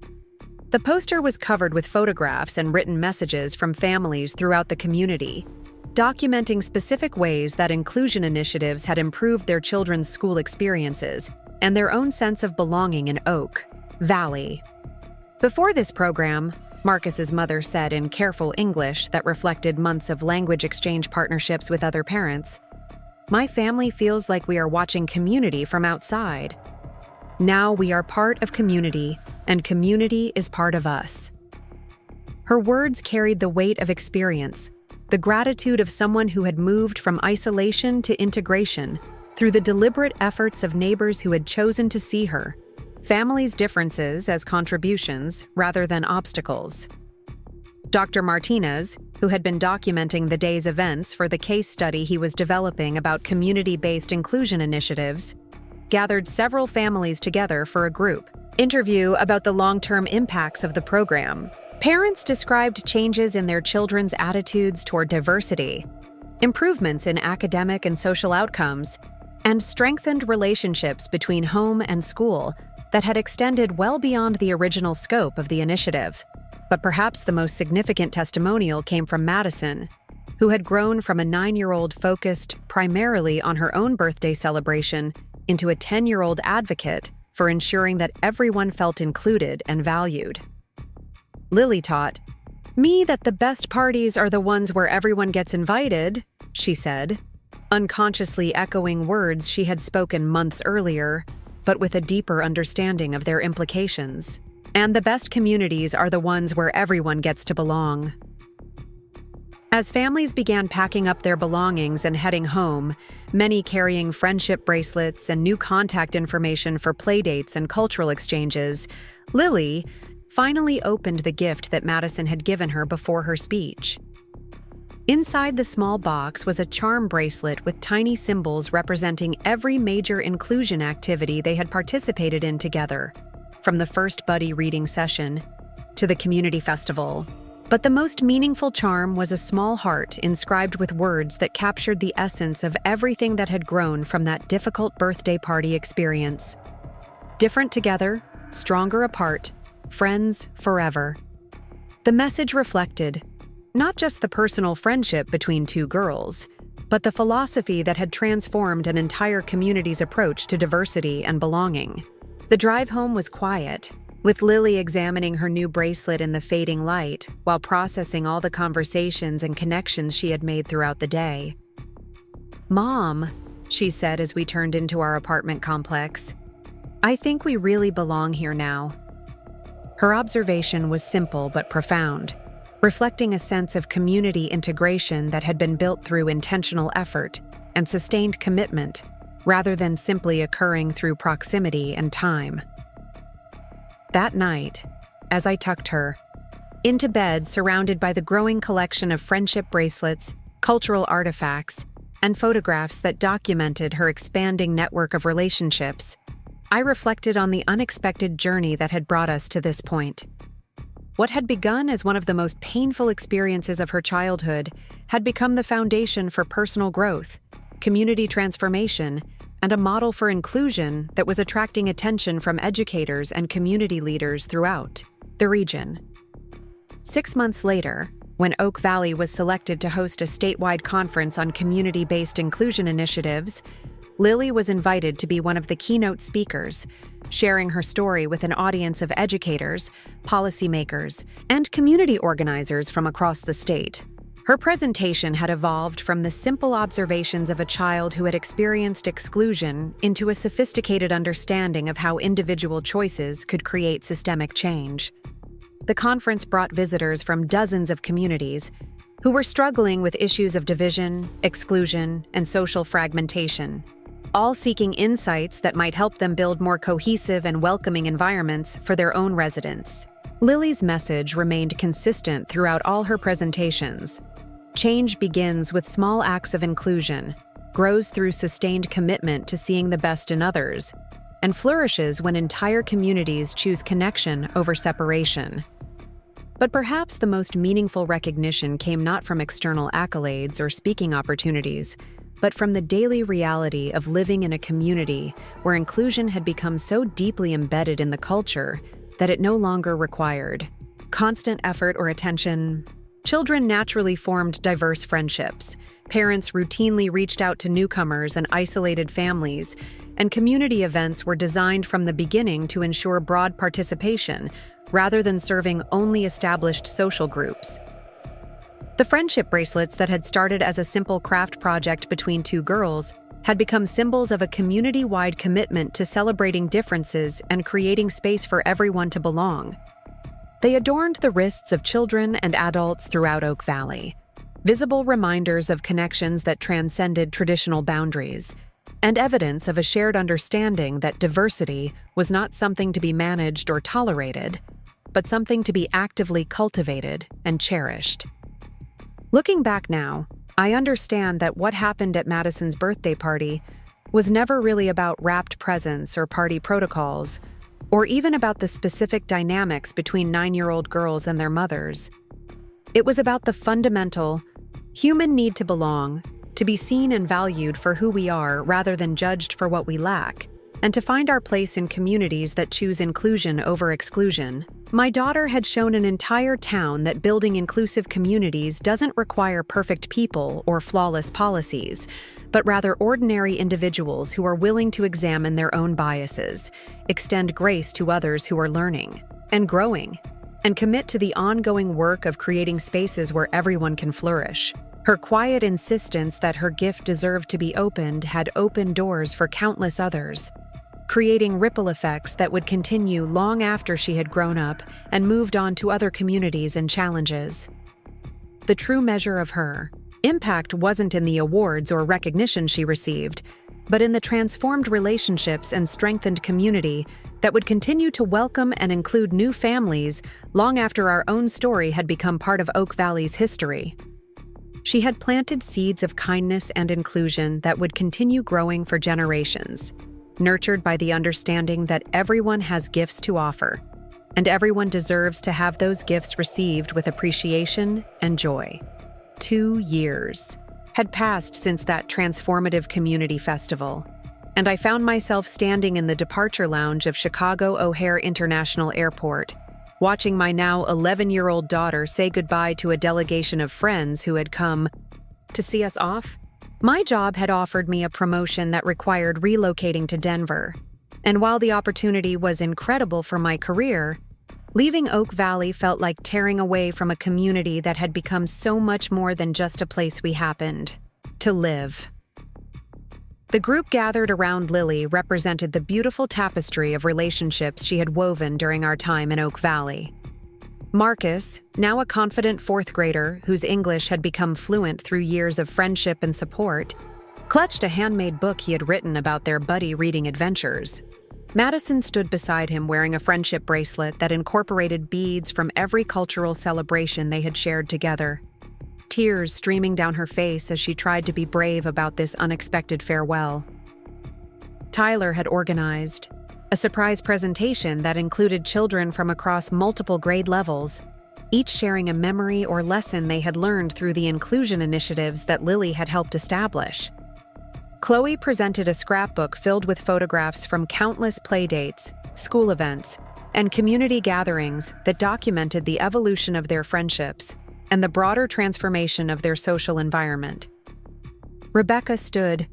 The poster was covered with photographs and written messages from families throughout the community, documenting specific ways that inclusion initiatives had improved their children's school experiences and their own sense of belonging in Oak Valley. Before this program, Marcus's mother said in careful English that reflected months of language exchange partnerships with other parents, "My family feels like we are watching community from outside. Now we are part of community, and community is part of us." Her words carried the weight of experience, the gratitude of someone who had moved from isolation to integration through the deliberate efforts of neighbors who had chosen to see her, families' differences as contributions rather than obstacles. Dr. Martinez, who had been documenting the day's events for the case study he was developing about community-based inclusion initiatives, gathered several families together for a group interview about the long-term impacts of the program. Parents described changes in their children's attitudes toward diversity, improvements in academic and social outcomes, and strengthened relationships between home and school that had extended well beyond the original scope of the initiative. But perhaps the most significant testimonial came from Madison, who had grown from a 9-year-old focused primarily on her own birthday celebration into a 10-year-old advocate for ensuring that everyone felt included and valued. Lily taught me that the best parties are the ones where everyone gets invited, she said, unconsciously echoing words she had spoken months earlier, but with a deeper understanding of their implications. And the best communities are the ones where everyone gets to belong. As families began packing up their belongings and heading home, many carrying friendship bracelets and new contact information for playdates and cultural exchanges, Lily, finally opened the gift that Madison had given her before her speech. Inside the small box was a charm bracelet with tiny symbols representing every major inclusion activity they had participated in together, from the first buddy reading session to the community festival. But the most meaningful charm was a small heart inscribed with words that captured the essence of everything that had grown from that difficult birthday party experience. Different together, stronger apart, friends forever. The message reflected not just the personal friendship between two girls, but the philosophy that had transformed an entire community's approach to diversity and belonging. The drive home was quiet, with Lily examining her new bracelet in the fading light while processing all the conversations and connections she had made throughout the day. "Mom," she said as we turned into our apartment complex, "I think we really belong here now." Her observation was simple but profound, reflecting a sense of community integration that had been built through intentional effort and sustained commitment, rather than simply occurring through proximity and time. That night, as I tucked her into bed surrounded by the growing collection of friendship bracelets, cultural artifacts, and photographs that documented her expanding network of relationships, I reflected on the unexpected journey that had brought us to this point. What had begun as one of the most painful experiences of her childhood had become the foundation for personal growth, community transformation, and a model for inclusion that was attracting attention from educators and community leaders throughout the region. 6 months later, when Oak Valley was selected to host a statewide conference on community-based inclusion initiatives, Lily was invited to be one of the keynote speakers, sharing her story with an audience of educators, policymakers, and community organizers from across the state. Her presentation had evolved from the simple observations of a child who had experienced exclusion into a sophisticated understanding of how individual choices could create systemic change. The conference brought visitors from dozens of communities who were struggling with issues of division, exclusion, and social fragmentation, all seeking insights that might help them build more cohesive and welcoming environments for their own residents. Lily's message remained consistent throughout all her presentations. Change begins with small acts of inclusion, grows through sustained commitment to seeing the best in others, and flourishes when entire communities choose connection over separation. But perhaps the most meaningful recognition came not from external accolades or speaking opportunities, but from the daily reality of living in a community where inclusion had become so deeply embedded in the culture that it no longer required constant effort or attention. Children naturally formed diverse friendships. Parents routinely reached out to newcomers and isolated families, and community events were designed from the beginning to ensure broad participation, rather than serving only established social groups. The friendship bracelets that had started as a simple craft project between two girls had become symbols of a community-wide commitment to celebrating differences and creating space for everyone to belong. They adorned the wrists of children and adults throughout Oak Valley, visible reminders of connections that transcended traditional boundaries, and evidence of a shared understanding that diversity was not something to be managed or tolerated, but something to be actively cultivated and cherished. Looking back now, I understand that what happened at Madison's birthday party was never really about wrapped presents or party protocols, or even about the specific dynamics between 9-year-old girls and their mothers. It was about the fundamental, human need to belong, to be seen and valued for who we are rather than judged for what we lack, and to find our place in communities that choose inclusion over exclusion. My daughter had shown an entire town that building inclusive communities doesn't require perfect people or flawless policies, but rather ordinary individuals who are willing to examine their own biases, extend grace to others who are learning and growing, and commit to the ongoing work of creating spaces where everyone can flourish. Her quiet insistence that her gift deserved to be opened had opened doors for countless others, creating ripple effects that would continue long after she had grown up and moved on to other communities and challenges. The true measure of her impact wasn't in the awards or recognition she received, but in the transformed relationships and strengthened community that would continue to welcome and include new families long after our own story had become part of Oak Valley's history. She had planted seeds of kindness and inclusion that would continue growing for generations, nurtured by the understanding that everyone has gifts to offer, and everyone deserves to have those gifts received with appreciation and joy. 2 years had passed since that transformative community festival, and I found myself standing in the departure lounge of Chicago O'Hare International Airport, watching my now 11-year-old daughter say goodbye to a delegation of friends who had come to see us off. My job had offered me a promotion that required relocating to Denver, and while the opportunity was incredible for my career, leaving Oak Valley felt like tearing away from a community that had become so much more than just a place we happened to live. The group gathered around Lily represented the beautiful tapestry of relationships she had woven during our time in Oak Valley. Marcus, now a confident 4th grader whose English had become fluent through years of friendship and support, clutched a handmade book he had written about their buddy reading adventures. Madison stood beside him wearing a friendship bracelet that incorporated beads from every cultural celebration they had shared together, tears streaming down her face as she tried to be brave about this unexpected farewell. Tyler had organized a surprise presentation that included children from across multiple grade levels, each sharing a memory or lesson they had learned through the inclusion initiatives that Lily had helped establish. Chloe presented a scrapbook filled with photographs from countless playdates, school events, and community gatherings that documented the evolution of their friendships and the broader transformation of their social environment. Rebecca stood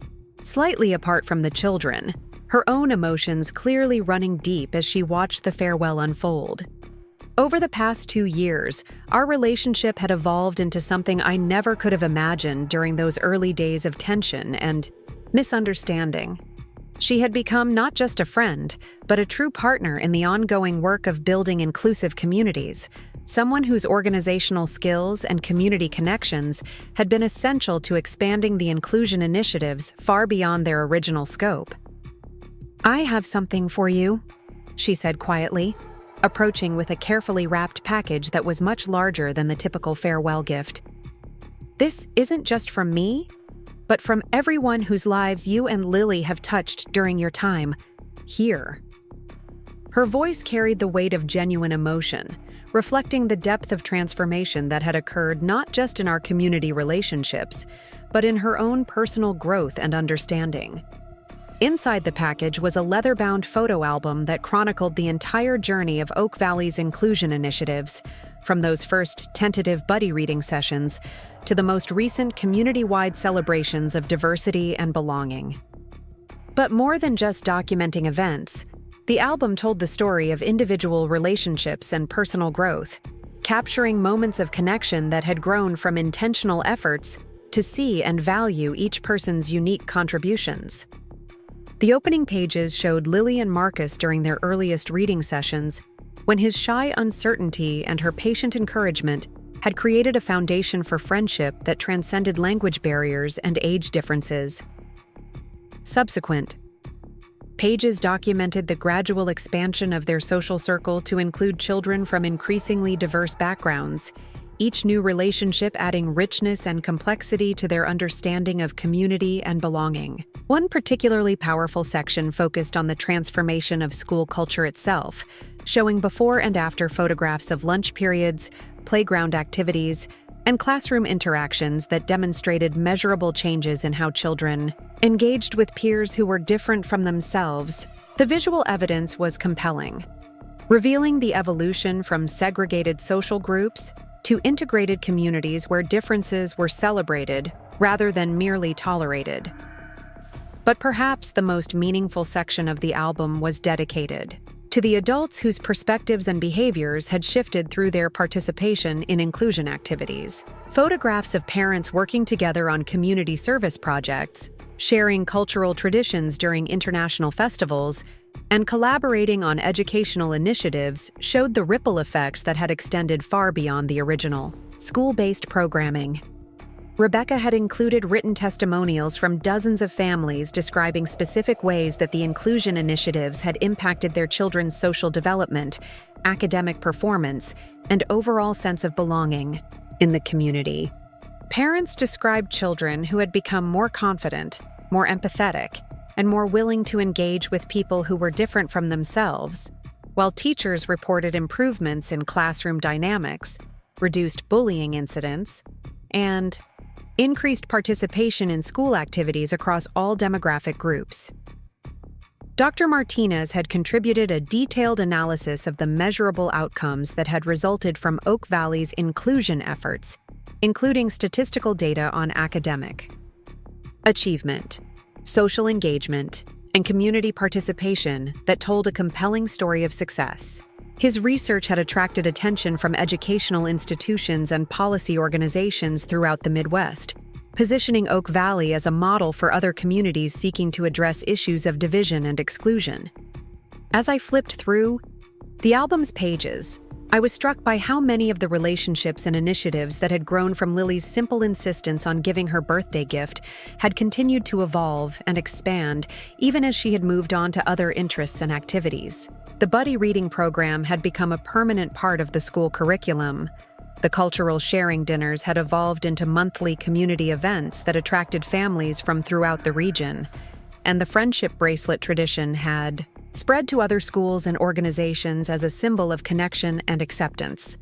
slightly apart from the children, her own emotions clearly running deep as she watched the farewell unfold. Over the past 2 years, our relationship had evolved into something I never could have imagined during those early days of tension and misunderstanding. She had become not just a friend, but a true partner in the ongoing work of building inclusive communities, someone whose organizational skills and community connections had been essential to expanding the inclusion initiatives far beyond their original scope. "I have something for you," she said quietly, approaching with a carefully wrapped package that was much larger than the typical farewell gift. "This isn't just from me, but from everyone whose lives you and Lily have touched during your time here." Her voice carried the weight of genuine emotion, reflecting the depth of transformation that had occurred not just in our community relationships, but in her own personal growth and understanding. Inside the package was a leather-bound photo album that chronicled the entire journey of Oak Valley's inclusion initiatives, from those first tentative buddy reading sessions to the most recent community-wide celebrations of diversity and belonging. But more than just documenting events, the album told the story of individual relationships and personal growth, capturing moments of connection that had grown from intentional efforts to see and value each person's unique contributions. The opening pages showed Lily and Marcus during their earliest reading sessions, when his shy uncertainty and her patient encouragement had created a foundation for friendship that transcended language barriers and age differences. Subsequent pages documented the gradual expansion of their social circle to include children from increasingly diverse backgrounds, each new relationship adding richness and complexity to their understanding of community and belonging. One particularly powerful section focused on the transformation of school culture itself, showing before and after photographs of lunch periods, playground activities, and classroom interactions that demonstrated measurable changes in how children engaged with peers who were different from themselves. The visual evidence was compelling, revealing the evolution from segregated social groups to integrated communities where differences were celebrated rather than merely tolerated. But perhaps the most meaningful section of the album was dedicated to the adults whose perspectives and behaviors had shifted through their participation in inclusion activities. Photographs of parents working together on community service projects, sharing cultural traditions during international festivals, and collaborating on educational initiatives showed the ripple effects that had extended far beyond the original school-based programming. Rebecca had included written testimonials from dozens of families describing specific ways that the inclusion initiatives had impacted their children's social development, academic performance, and overall sense of belonging in the community. Parents described children who had become more confident, more empathetic, and more willing to engage with people who were different from themselves, while teachers reported improvements in classroom dynamics, reduced bullying incidents, and increased participation in school activities across all demographic groups. Dr. Martinez had contributed a detailed analysis of the measurable outcomes that had resulted from Oak Valley's inclusion efforts, including statistical data on academic achievement, social engagement, and community participation that told a compelling story of success. His research had attracted attention from educational institutions and policy organizations throughout the Midwest, positioning Oak Valley as a model for other communities seeking to address issues of division and exclusion. As I flipped through the album's pages, I was struck by how many of the relationships and initiatives that had grown from Lily's simple insistence on giving her birthday gift had continued to evolve and expand even as she had moved on to other interests and activities. The buddy reading program had become a permanent part of the school curriculum. The cultural sharing dinners had evolved into monthly community events that attracted families from throughout the region, and the friendship bracelet tradition had spread to other schools and organizations as a symbol of connection and acceptance.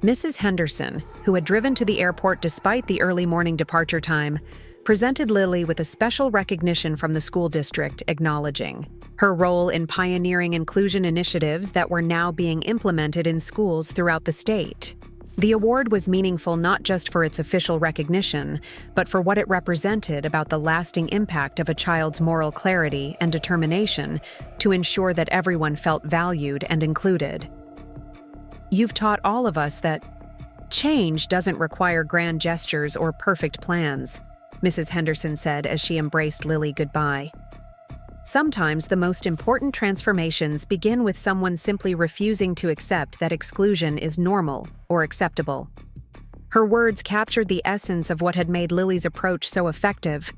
Mrs. Henderson, who had driven to the airport despite the early morning departure time, presented Lily with a special recognition from the school district acknowledging her role in pioneering inclusion initiatives that were now being implemented in schools throughout the state. The award was meaningful not just for its official recognition, but for what it represented about the lasting impact of a child's moral clarity and determination to ensure that everyone felt valued and included. "You've taught all of us that change doesn't require grand gestures or perfect plans," Mrs. Henderson said as she embraced Lily goodbye. "Sometimes the most important transformations begin with someone simply refusing to accept that exclusion is normal or acceptable." Her words captured the essence of what had made Lily's approach so effective,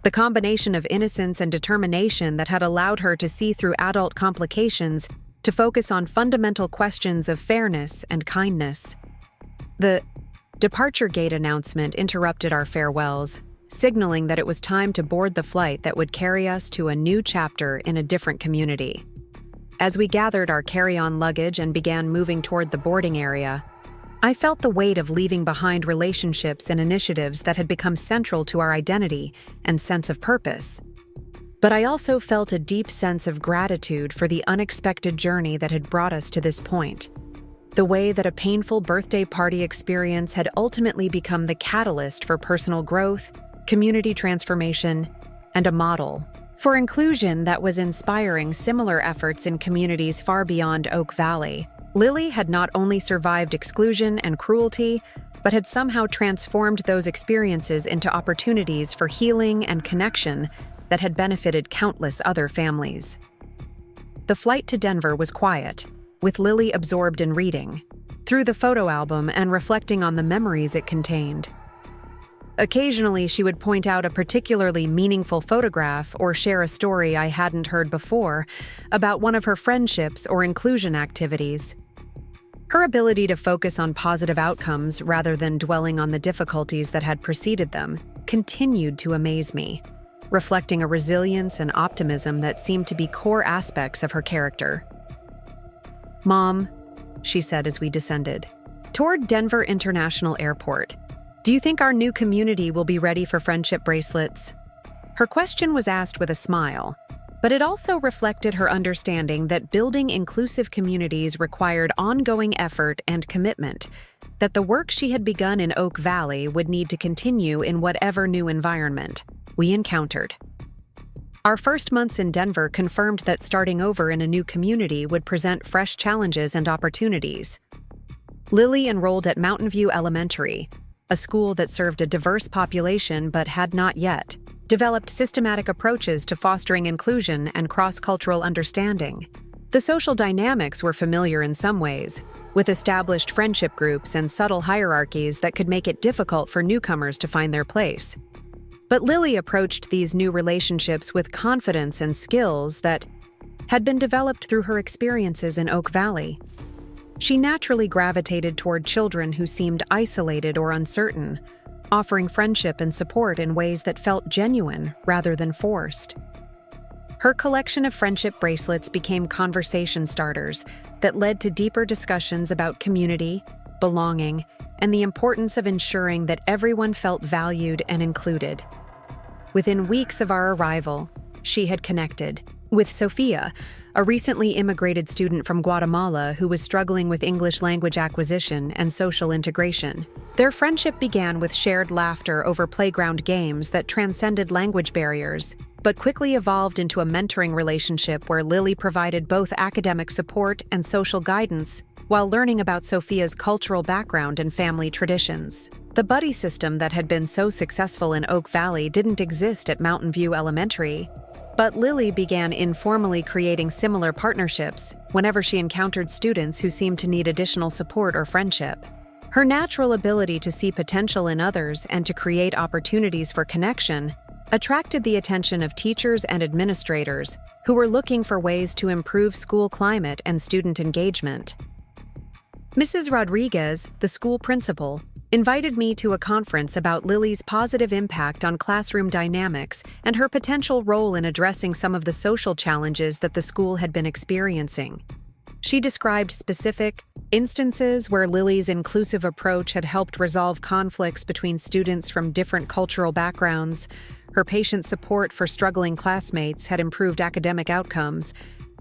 the combination of innocence and determination that had allowed her to see through adult complications to focus on fundamental questions of fairness and kindness. The departure gate announcement interrupted our farewells, signaling that it was time to board the flight that would carry us to a new chapter in a different community. As we gathered our carry-on luggage and began moving toward the boarding area, I felt the weight of leaving behind relationships and initiatives that had become central to our identity and sense of purpose. But I also felt a deep sense of gratitude for the unexpected journey that had brought us to this point. The way that a painful birthday party experience had ultimately become the catalyst for personal growth, community transformation, and a model for inclusion that was inspiring similar efforts in communities far beyond Oak Valley. Lily had not only survived exclusion and cruelty, but had somehow transformed those experiences into opportunities for healing and connection that had benefited countless other families. The flight to Denver was quiet, with Lily absorbed in reading, through the photo album and reflecting on the memories it contained. Occasionally, she would point out a particularly meaningful photograph or share a story I hadn't heard before about one of her friendships or inclusion activities. Her ability to focus on positive outcomes rather than dwelling on the difficulties that had preceded them continued to amaze me, reflecting a resilience and optimism that seemed to be core aspects of her character. "Mom," she said as we descended toward Denver International Airport, "do you think our new community will be ready for friendship bracelets?" Her question was asked with a smile, but it also reflected her understanding that building inclusive communities required ongoing effort and commitment, that the work she had begun in Oak Valley would need to continue in whatever new environment we encountered. Our first months in Denver confirmed that starting over in a new community would present fresh challenges and opportunities. Lily enrolled at Mountain View Elementary, a school that served a diverse population but had not yet developed systematic approaches to fostering inclusion and cross-cultural understanding. The social dynamics were familiar in some ways, with established friendship groups and subtle hierarchies that could make it difficult for newcomers to find their place. But Lily approached these new relationships with confidence and skills that had been developed through her experiences in Oak Valley. She naturally gravitated toward children who seemed isolated or uncertain, offering friendship and support in ways that felt genuine rather than forced. Her collection of friendship bracelets became conversation starters that led to deeper discussions about community, belonging, and the importance of ensuring that everyone felt valued and included. Within weeks of our arrival, she had connected with Sophia, a recently immigrated student from Guatemala who was struggling with English language acquisition and social integration. Their friendship began with shared laughter over playground games that transcended language barriers, but quickly evolved into a mentoring relationship where Lily provided both academic support and social guidance while learning about Sophia's cultural background and family traditions. The buddy system that had been so successful in Oak Valley didn't exist at Mountain View Elementary, but Lily began informally creating similar partnerships whenever she encountered students who seemed to need additional support or friendship. Her natural ability to see potential in others and to create opportunities for connection attracted the attention of teachers and administrators who were looking for ways to improve school climate and student engagement. Mrs. Rodriguez, the school principal, invited me to a conference about Lily's positive impact on classroom dynamics and her potential role in addressing some of the social challenges that the school had been experiencing. She described specific instances where Lily's inclusive approach had helped resolve conflicts between students from different cultural backgrounds, her patient support for struggling classmates had improved academic outcomes,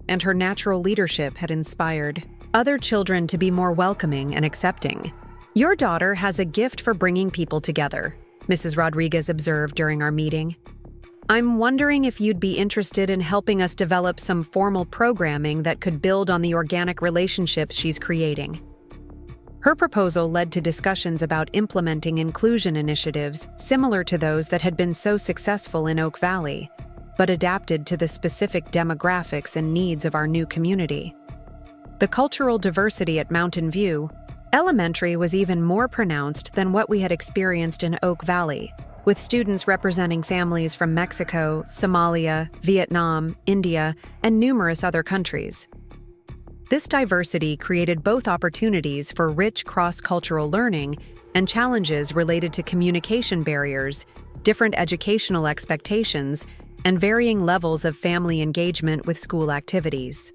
and her natural leadership had inspired other children to be more welcoming and accepting. "Your daughter has a gift for bringing people together," Mrs. Rodriguez observed during our meeting. "I'm wondering if you'd be interested in helping us develop some formal programming that could build on the organic relationships she's creating." Her proposal led to discussions about implementing inclusion initiatives similar to those that had been so successful in Oak Valley, but adapted to the specific demographics and needs of our new community. The cultural diversity at Mountain View Elementary was even more pronounced than what we had experienced in Oak Valley, with students representing families from Mexico, Somalia, Vietnam, India, and numerous other countries. This diversity created both opportunities for rich cross-cultural learning and challenges related to communication barriers, different educational expectations, and varying levels of family engagement with school activities.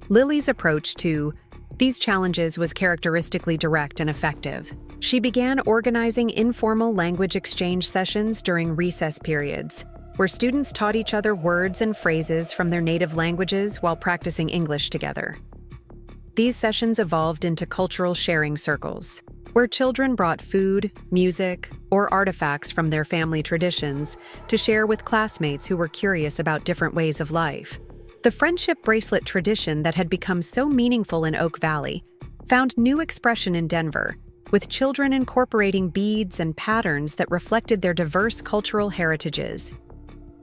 Lily's approach to these challenges was characteristically direct and effective. She began organizing informal language exchange sessions during recess periods, where students taught each other words and phrases from their native languages while practicing English together. These sessions evolved into cultural sharing circles, where children brought food, music, or artifacts from their family traditions to share with classmates who were curious about different ways of life. The friendship bracelet tradition that had become so meaningful in Oak Valley found new expression in Denver, with children incorporating beads and patterns that reflected their diverse cultural heritages.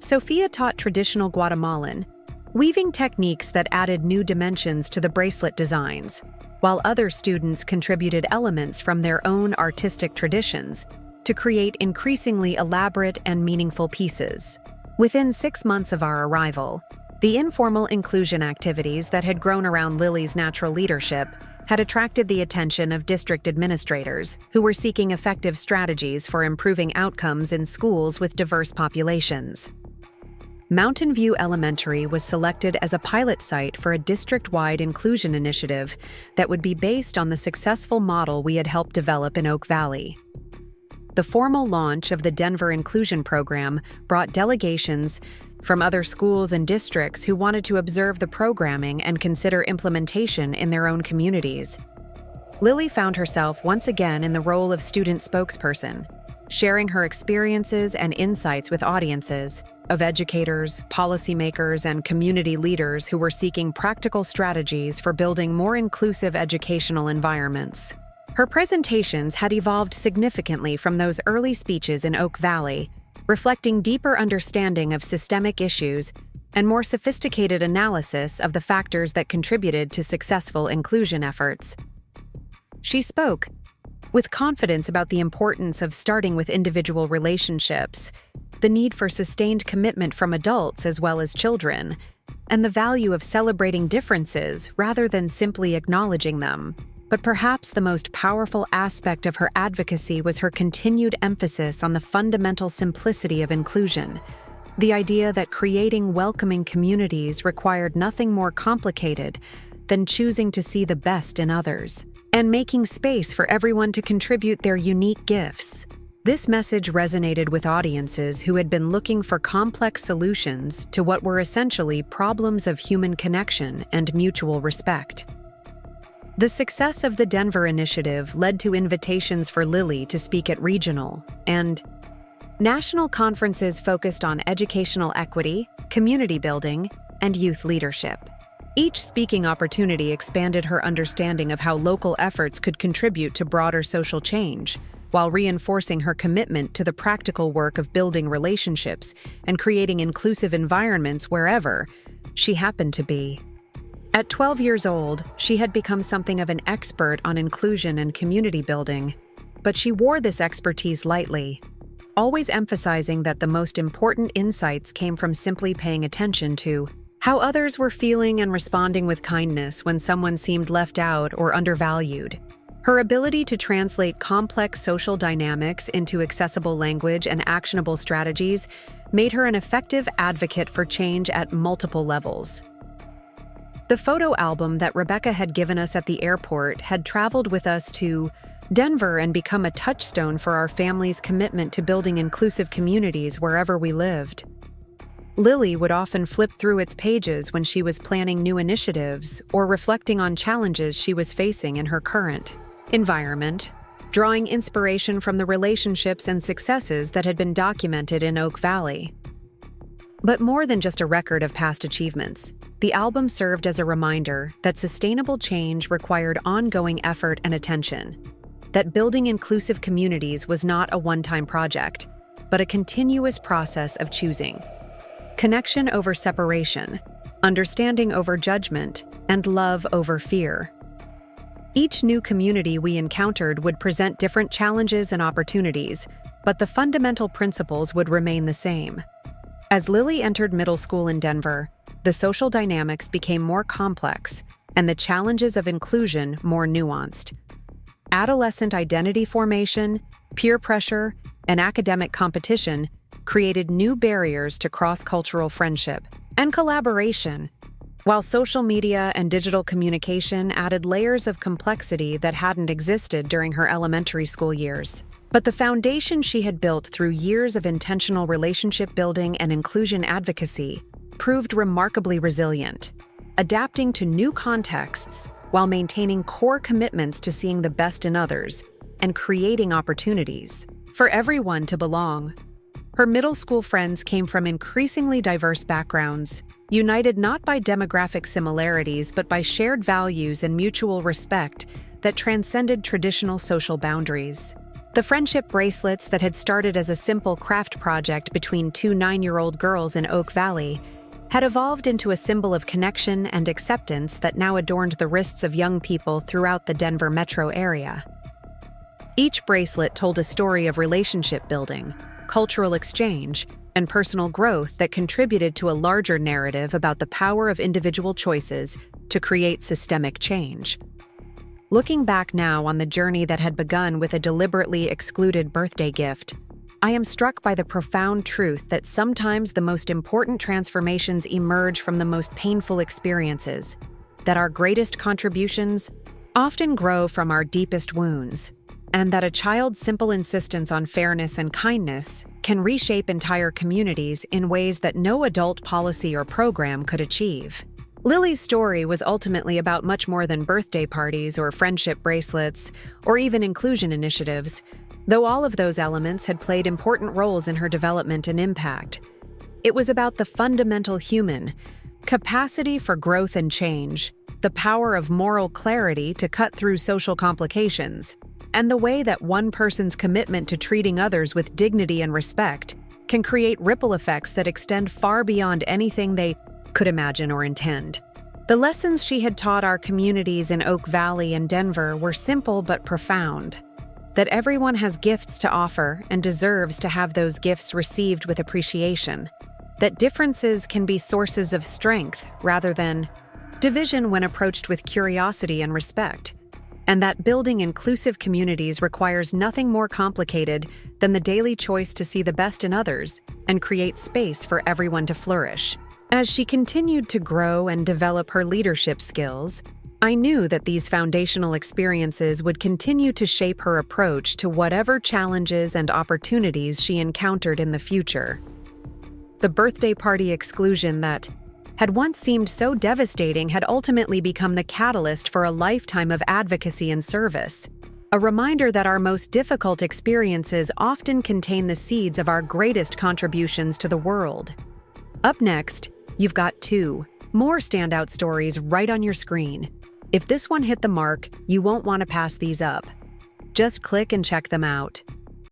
Sophia taught traditional Guatemalan, weaving techniques that added new dimensions to the bracelet designs, while other students contributed elements from their own artistic traditions to create increasingly elaborate and meaningful pieces. Within 6 months of our arrival, the informal inclusion activities that had grown around Lily's natural leadership had attracted the attention of district administrators who were seeking effective strategies for improving outcomes in schools with diverse populations. Mountain View Elementary was selected as a pilot site for a district-wide inclusion initiative that would be based on the successful model we had helped develop in Oak Valley. The formal launch of the Denver Inclusion Program brought delegations from other schools and districts who wanted to observe the programming and consider implementation in their own communities. Lily found herself once again in the role of student spokesperson, sharing her experiences and insights with audiences of educators, policymakers, and community leaders who were seeking practical strategies for building more inclusive educational environments. Her presentations had evolved significantly from those early speeches in Oak Valley, reflecting deeper understanding of systemic issues and more sophisticated analysis of the factors that contributed to successful inclusion efforts. She spoke with confidence about the importance of starting with individual relationships, the need for sustained commitment from adults as well as children, and the value of celebrating differences rather than simply acknowledging them. But perhaps the most powerful aspect of her advocacy was her continued emphasis on the fundamental simplicity of inclusion, the idea that creating welcoming communities required nothing more complicated than choosing to see the best in others and making space for everyone to contribute their unique gifts. This message resonated with audiences who had been looking for complex solutions to what were essentially problems of human connection and mutual respect. The success of the Denver initiative led to invitations for Lily to speak at regional and national conferences focused on educational equity, community building, and youth leadership. Each speaking opportunity expanded her understanding of how local efforts could contribute to broader social change, while reinforcing her commitment to the practical work of building relationships and creating inclusive environments wherever she happened to be. At 12 years old, she had become something of an expert on inclusion and community building, but she wore this expertise lightly, always emphasizing that the most important insights came from simply paying attention to how others were feeling and responding with kindness when someone seemed left out or undervalued. Her ability to translate complex social dynamics into accessible language and actionable strategies made her an effective advocate for change at multiple levels. The photo album that Rebecca had given us at the airport had traveled with us to Denver and become a touchstone for our family's commitment to building inclusive communities wherever we lived. Lily would often flip through its pages when she was planning new initiatives or reflecting on challenges she was facing in her current environment, drawing inspiration from the relationships and successes that had been documented in Oak Valley. But more than just a record of past achievements, the album served as a reminder that sustainable change required ongoing effort and attention, that building inclusive communities was not a one-time project, but a continuous process of choosing connection over separation, understanding over judgment, and love over fear. Each new community we encountered would present different challenges and opportunities, but the fundamental principles would remain the same. As Lily entered middle school in Denver, the social dynamics became more complex and the challenges of inclusion more nuanced. Adolescent identity formation, peer pressure, and academic competition created new barriers to cross-cultural friendship and collaboration, while social media and digital communication added layers of complexity that hadn't existed during her elementary school years. But the foundation she had built through years of intentional relationship building and inclusion advocacy proved remarkably resilient, adapting to new contexts while maintaining core commitments to seeing the best in others and creating opportunities for everyone to belong. Her middle school friends came from increasingly diverse backgrounds, united not by demographic similarities but by shared values and mutual respect that transcended traditional social boundaries. The friendship bracelets that had started as a simple craft project between two 9-year-old girls in Oak Valley had evolved into a symbol of connection and acceptance that now adorned the wrists of young people throughout the Denver metro area. Each bracelet told a story of relationship building, cultural exchange, and personal growth that contributed to a larger narrative about the power of individual choices to create systemic change. Looking back now on the journey that had begun with a deliberately excluded birthday gift, I am struck by the profound truth that sometimes the most important transformations emerge from the most painful experiences, that our greatest contributions often grow from our deepest wounds, and that a child's simple insistence on fairness and kindness can reshape entire communities in ways that no adult policy or program could achieve. Lily's story was ultimately about much more than birthday parties or friendship bracelets or even inclusion initiatives, though all of those elements had played important roles in her development and impact. It was about the fundamental human capacity for growth and change, the power of moral clarity to cut through social complications, and the way that one person's commitment to treating others with dignity and respect can create ripple effects that extend far beyond anything they could imagine or intend. The lessons she had taught our communities in Oak Valley and Denver were simple but profound. That everyone has gifts to offer and deserves to have those gifts received with appreciation. That differences can be sources of strength rather than division when approached with curiosity and respect. And that building inclusive communities requires nothing more complicated than the daily choice to see the best in others and create space for everyone to flourish. As she continued to grow and develop her leadership skills, I knew that these foundational experiences would continue to shape her approach to whatever challenges and opportunities she encountered in the future. The birthday party exclusion that had once seemed so devastating had ultimately become the catalyst for a lifetime of advocacy and service. A reminder that our most difficult experiences often contain the seeds of our greatest contributions to the world. Up next, you've got 2 more standout stories right on your screen. If this one hit the mark, you won't want to pass these up. Just click and check them out.